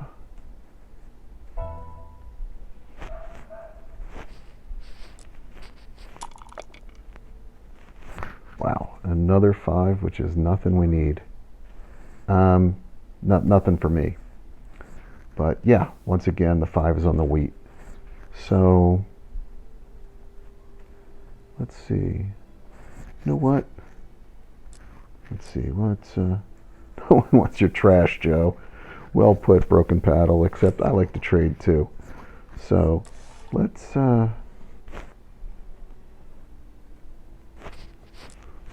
Wow, another 5, which is nothing we need. Nothing for me. But yeah, once again, the 5 is on the wheat. So, let's see. You know what? Let's see. What's your trash, Joe? Well put, Broken Paddle, except I like to trade too. So, let's, we're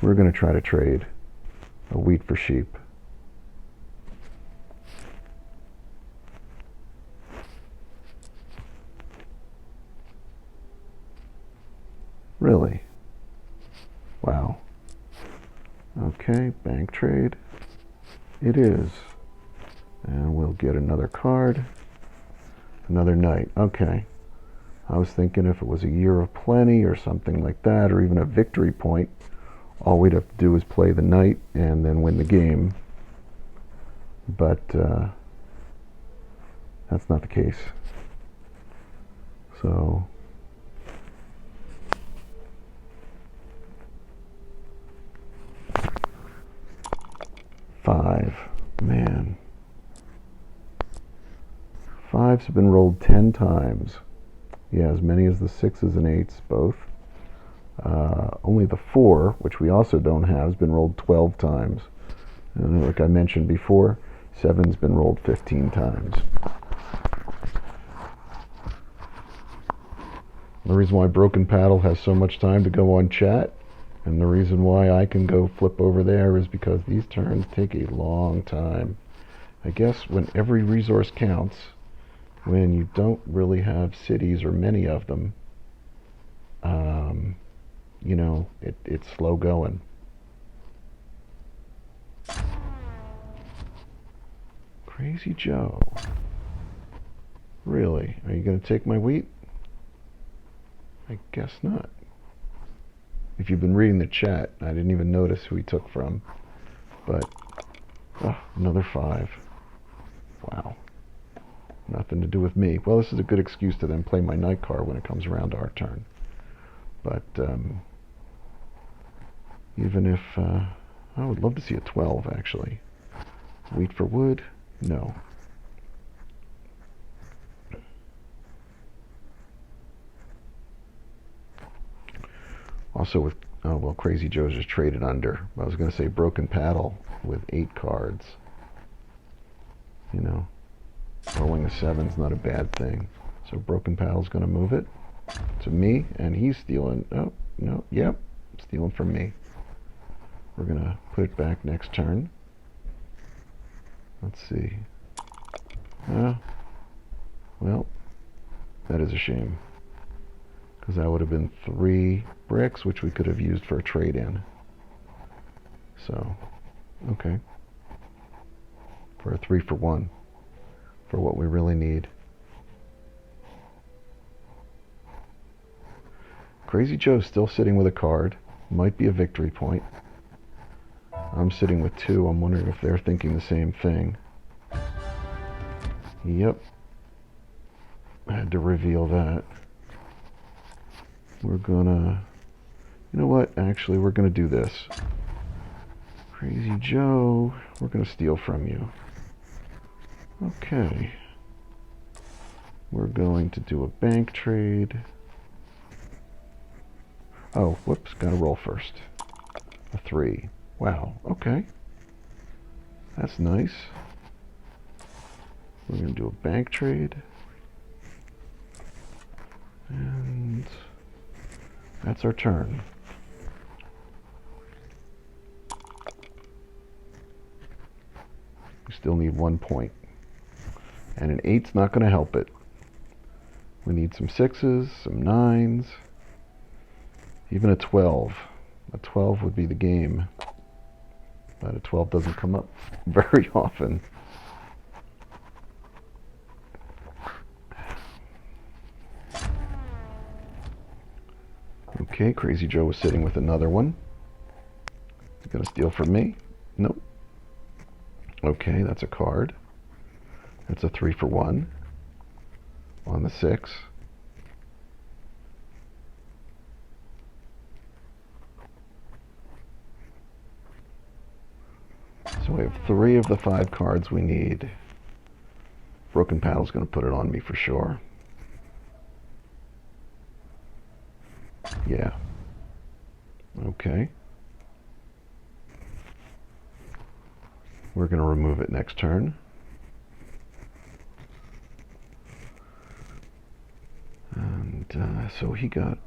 going to try to trade a wheat for sheep. Really? Wow. Okay, bank trade. It is. And we'll get another card. Another knight. Okay. I was thinking if it was a year of plenty or something like that, or even a victory point, all we'd have to do is play the knight and then win the game. But that's not the case. So, five. Man. 5s have been rolled 10 times. Yeah, as many as the 6s and 8s, both. Only the 4, which we also don't have, has been rolled 12 times. And like I mentioned before, 7's been rolled 15 times. The reason why Broken Paddle has so much time to go on chat, and the reason why I can go flip over there, is because these turns take a long time. I guess when every resource counts, when you don't really have cities or many of them, you know, it's slow going. Crazy Joe. Really? Are you going to take my wheat? I guess not. If you've been reading the chat, I didn't even notice who he took from. But, another 5. Wow. Nothing to do with me. Well, this is a good excuse to then play my night card when it comes around to our turn. But, even if, I would love to see a 12, actually. Wheat for wood? No. Also with, oh, well, Crazy Joe's just traded under. I was going to say Broken Paddle with 8 cards. You know, rolling a 7's not a bad thing. So Broken Paddle's going to move it to me, and he's stealing. Oh, no, yep, stealing from me. We're going to put it back next turn. Let's see. Well, that is a shame, because that would have been 3 bricks, which we could have used for a trade-in. So, okay. For a 3 for 1, for what we really need. Crazy Joe's still sitting with a card. Might be a victory point. I'm sitting with 2. I'm wondering if they're thinking the same thing. Yep. I had to reveal that. We're gonna... You know what? Actually, we're gonna do this. Crazy Joe, we're gonna steal from you. Okay. We're going to do a bank trade. Oh, whoops, gotta roll first. A 3. Wow, okay. That's nice. We're gonna do a bank trade. And that's our turn. We still need 1 point. And an 8's not gonna help it. We need some 6s, some 9s, even a 12. A 12 would be the game. But a 12 doesn't come up very often. Okay, Crazy Joe was sitting with another one. He's gonna steal from me? Nope. Okay, that's a card. That's a 3 for 1 on the 6. So we have 3 of the 5 cards we need. Broken Paddle's going to put it on me for sure. Yeah. Okay. We're going to remove it next turn. And so he got...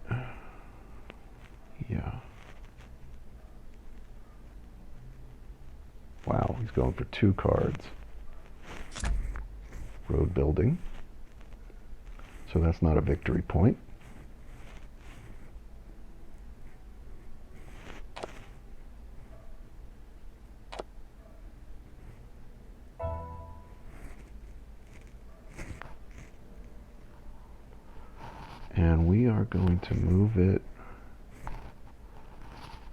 yeah. Wow, he's going for 2 cards. Road building. So that's not a victory point. And we are going to move it.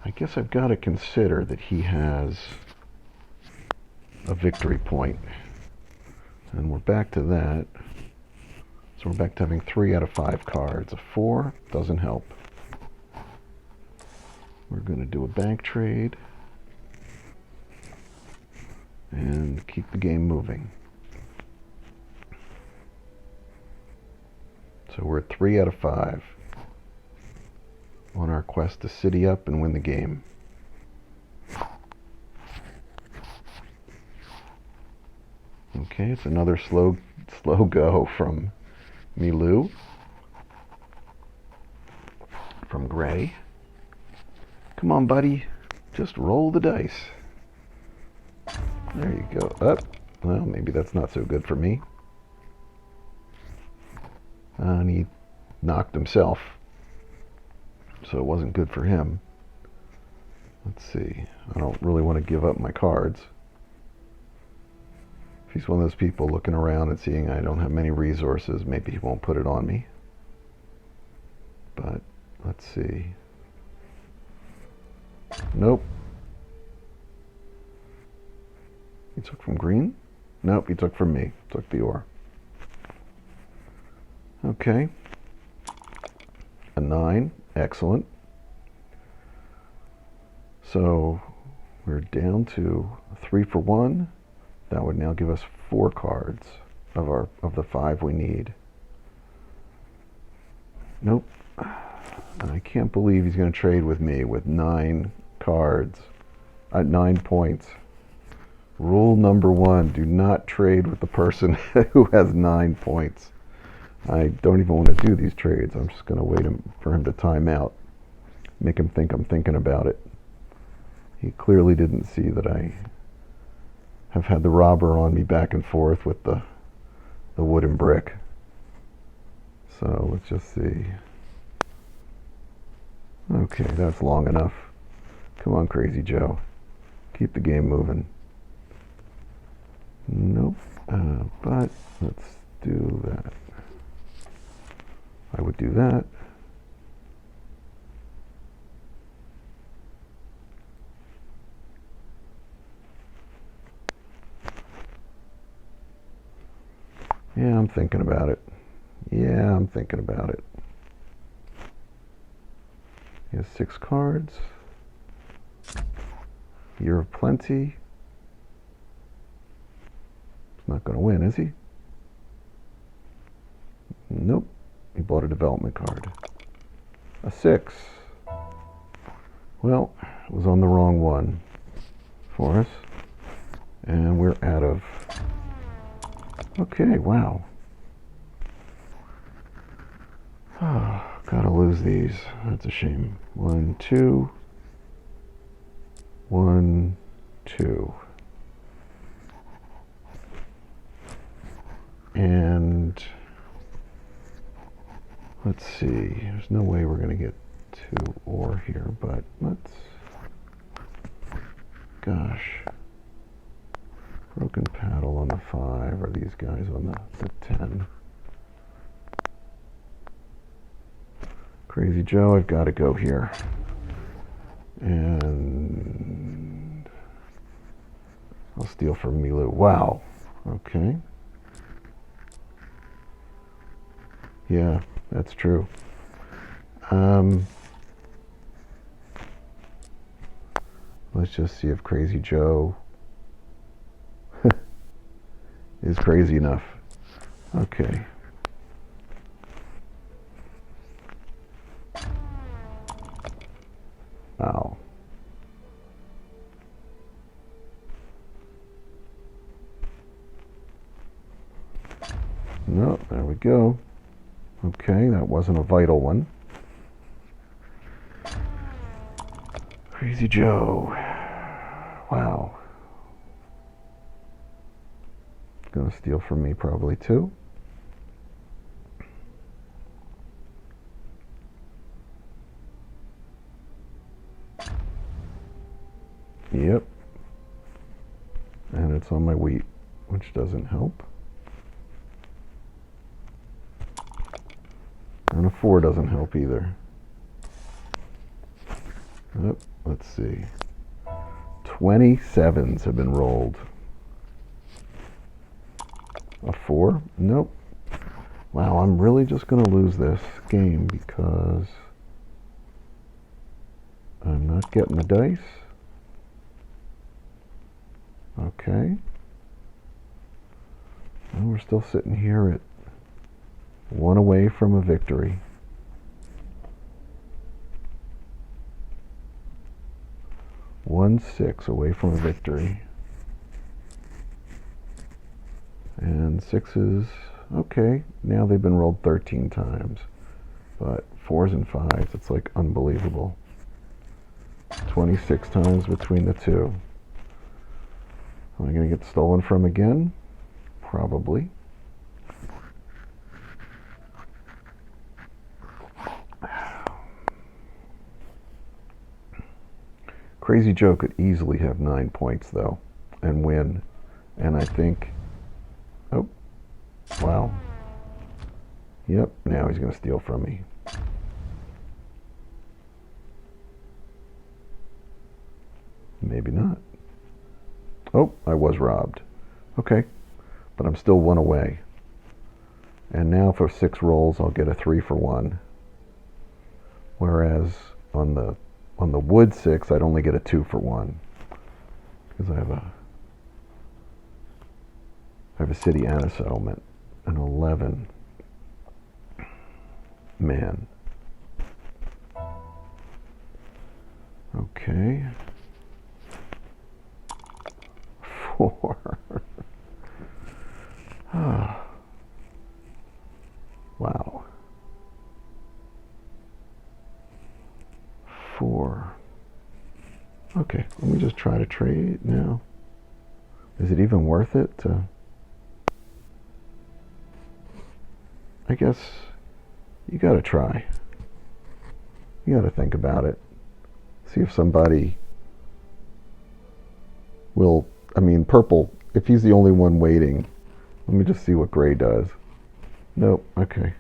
I guess I've got to consider that he has a victory point. And we're back to that. So we're back to having 3 out of 5 cards. A 4 doesn't help. We're going to do a bank trade and keep the game moving. So we're at 3 out of 5 on our quest to city up and win the game. Okay, it's another slow go from Milou. From Gray. Come on, buddy. Just roll the dice. There you go. Up. Well, maybe that's not so good for me. And he knocked himself. So it wasn't good for him. Let's see. I don't really want to give up my cards. If he's one of those people looking around and seeing I don't have many resources, maybe he won't put it on me. But let's see. Nope. He took from green? Nope, he took from me. Took the ore. Okay. A 9. Excellent. So we're down to 3 for 1. That would now give us 4 cards of the 5 we need. Nope. I can't believe he's going to trade with me with 9 cards at 9 points. Rule number 1, do not trade with the person who has 9 points. I don't even want to do these trades. I'm just going to wait for him to time out. Make him think I'm thinking about it. He clearly didn't see that I have had the robber on me back and forth with the wood and brick. So let's just see. Okay, that's long enough. Come on, Crazy Joe. Keep the game moving. Nope. But let's do that. I would do that. Yeah, I'm thinking about it. Yeah, I'm thinking about it. He has 6 cards. Year of Plenty. He's not going to win, is he? Nope. He bought a development card. A 6. Well, it was on the wrong one for us. And we're out of... Okay, wow. Oh, gotta lose these. That's a shame. 1, 2. 1, 2. And let's see. There's no way we're gonna get 2 or here, but let's... Gosh. Broken Paddle on the 5, or these guys on the 10. Crazy Joe, I've got to go here. And I'll steal from Milu. Wow. Okay. Yeah, that's true. Let's just see if Crazy Joe is crazy enough. Okay. Wow. No, there we go. Okay, that wasn't a vital one. Crazy Joe. Wow. Gonna steal from me probably too. Yep. And it's on my wheat, which doesn't help. And a 4 doesn't help either. Yep, let's see. 27s have been rolled. A 4? Nope. Wow, I'm really just going to lose this game because I'm not getting the dice. Okay. And we're still sitting here at 1 away from a victory. One 6 away from a victory. And 6s, okay, now they've been rolled 13 times. But 4s and 5s, it's like unbelievable. 26 times between the two. Am I going to get stolen from again? Probably. Crazy Joe could easily have 9 points, though, and win. And I think... Oh, wow. Yep, now he's going to steal from me. Maybe not. Oh, I was robbed. Okay, but I'm still 1 away. And now for 6 rolls, I'll get a 3 for 1. Whereas on the wood 6, I'd only get a 2 for 1 because I have a city and a settlement. An 11. Man. Okay. 4. Wow. 4. Okay, let me just try to trade now. Is it even worth it to... I guess you gotta try. You gotta think about it. See if somebody will... I mean, purple, if he's the only one waiting, let me just see what gray does. Nope, okay.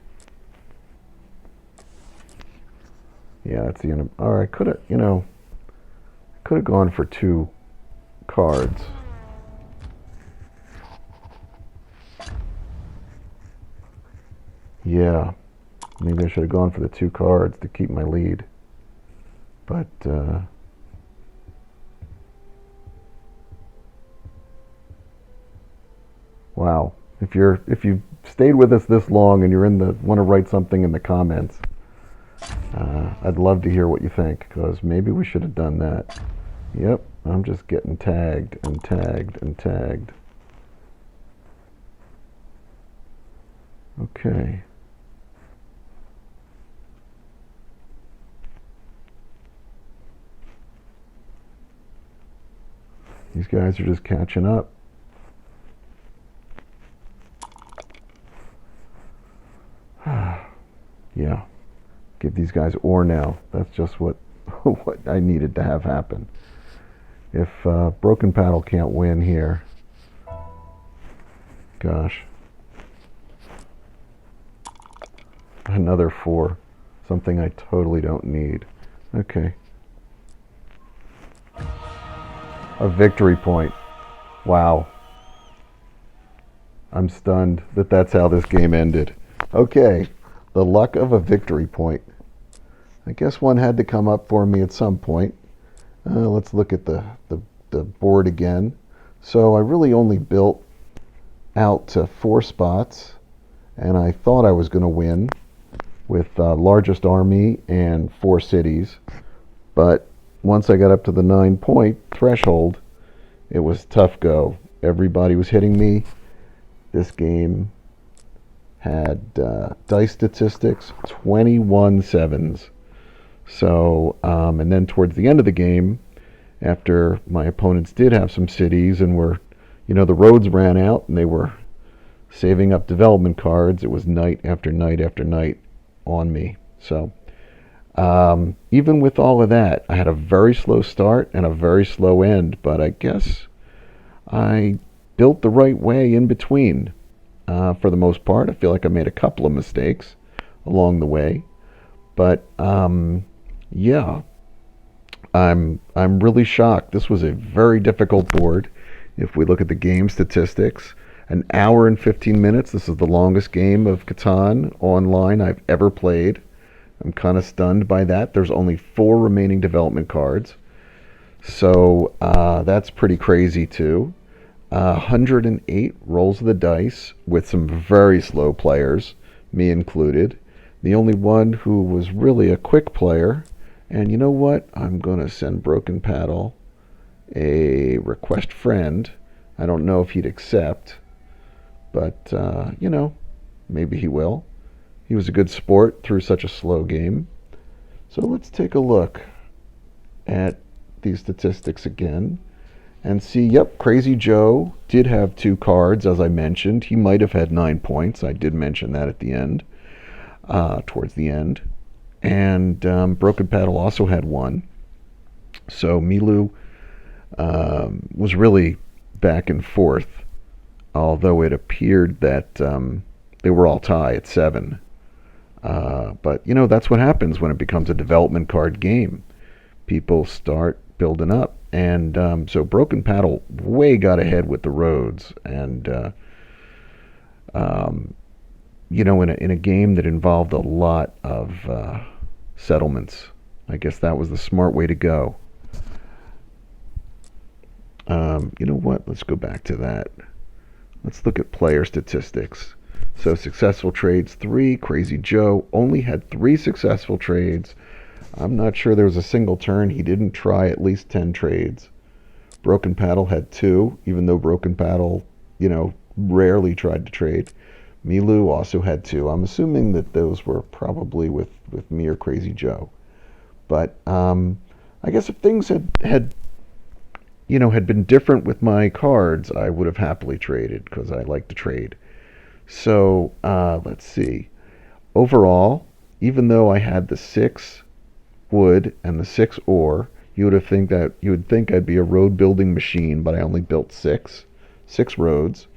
Yeah, that's the end. All right, could have gone for 2 cards. Yeah, maybe I should have gone for the 2 cards to keep my lead. But, wow. If you stayed with us this long and you're want to write something in the comments, I'd love to hear what you think, because maybe we should have done that. Yep, I'm just getting tagged and tagged and tagged. Okay. These guys are just catching up. Yeah. Give these guys ore now. That's just what what I needed to have happen. If Broken Paddle can't win here, gosh. Another 4. Something I totally don't need. Okay. A victory point. Wow. I'm stunned that that's how this game ended. Okay. The luck of a victory point. I guess one had to come up for me at some point. Let's look at the board again. So I really only built out to 4 spots, and I thought I was going to win with largest army and 4 cities. But once I got up to the 9-point threshold, it was tough go. Everybody was hitting me. This game had dice statistics 21 sevens. So, and then towards the end of the game, after my opponents did have some cities and were, the roads ran out and they were saving up development cards, it was night after night after night on me. So, even with all of that, I had a very slow start and a very slow end, but I guess I built the right way in between. For the most part, I feel like I made a couple of mistakes along the way, but yeah, I'm really shocked. This was a very difficult board. If we look at the game statistics, an hour and 15 minutes. This is the longest game of Catan online I've ever played. I'm kind of stunned by that. There's only 4 remaining development cards, so that's pretty crazy too. 108 rolls of the dice with some very slow players, me included. The only one who was really a quick player. And you know what? I'm going to send Broken Paddle a request friend. I don't know if he'd accept, but, maybe he will. He was a good sport through such a slow game. So let's take a look at these statistics again and see, yep, Crazy Joe did have 2 cards, as I mentioned. He might have had 9 points. I did mention that at the end, towards the end. And Broken Paddle also had 1. So Milu was really back and forth, although it appeared that they were all tie at 7. But, that's what happens when it becomes a development card game. People start building up. And so Broken Paddle way got ahead with the roads. And, in a game that involved a lot of settlements, I guess that was the smart way to go. You know what? Let's go back to that. Let's look at player statistics. So successful trades 3. Crazy Joe only had 3 successful trades. I'm not sure there was a single turn he didn't try at least 10 trades. Broken Paddle had 2, even though Broken Paddle, rarely tried to trade. Milu also had 2. I'm assuming that those were probably with me or Crazy Joe. But I guess if things had been different with my cards, I would have happily traded, because I like to trade. So let's see. Overall, even though I had the 6 wood and the 6 ore, you would think I'd be a road building machine, but I only built 6 roads.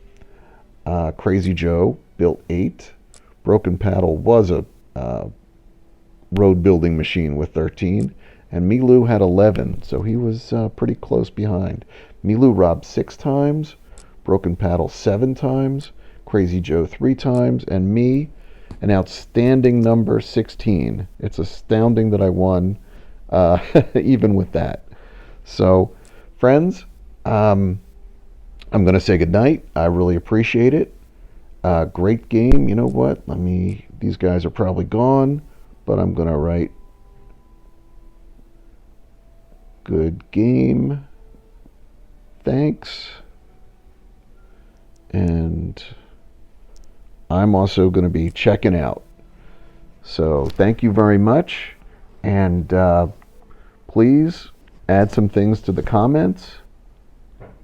Crazy Joe built 8. Broken Paddle was a road building machine with 13. And Milu had 11, so he was pretty close behind. Milu robbed 6 times, Broken Paddle 7 times, Crazy Joe 3 times, and me an outstanding number 16. It's astounding that I won, even with that. So, friends, I'm going to say goodnight. I really appreciate it. Great game. You know what? These guys are probably gone, but I'm going to write good game. Thanks. And I'm also going to be checking out. So thank you very much. And please add some things to the comments.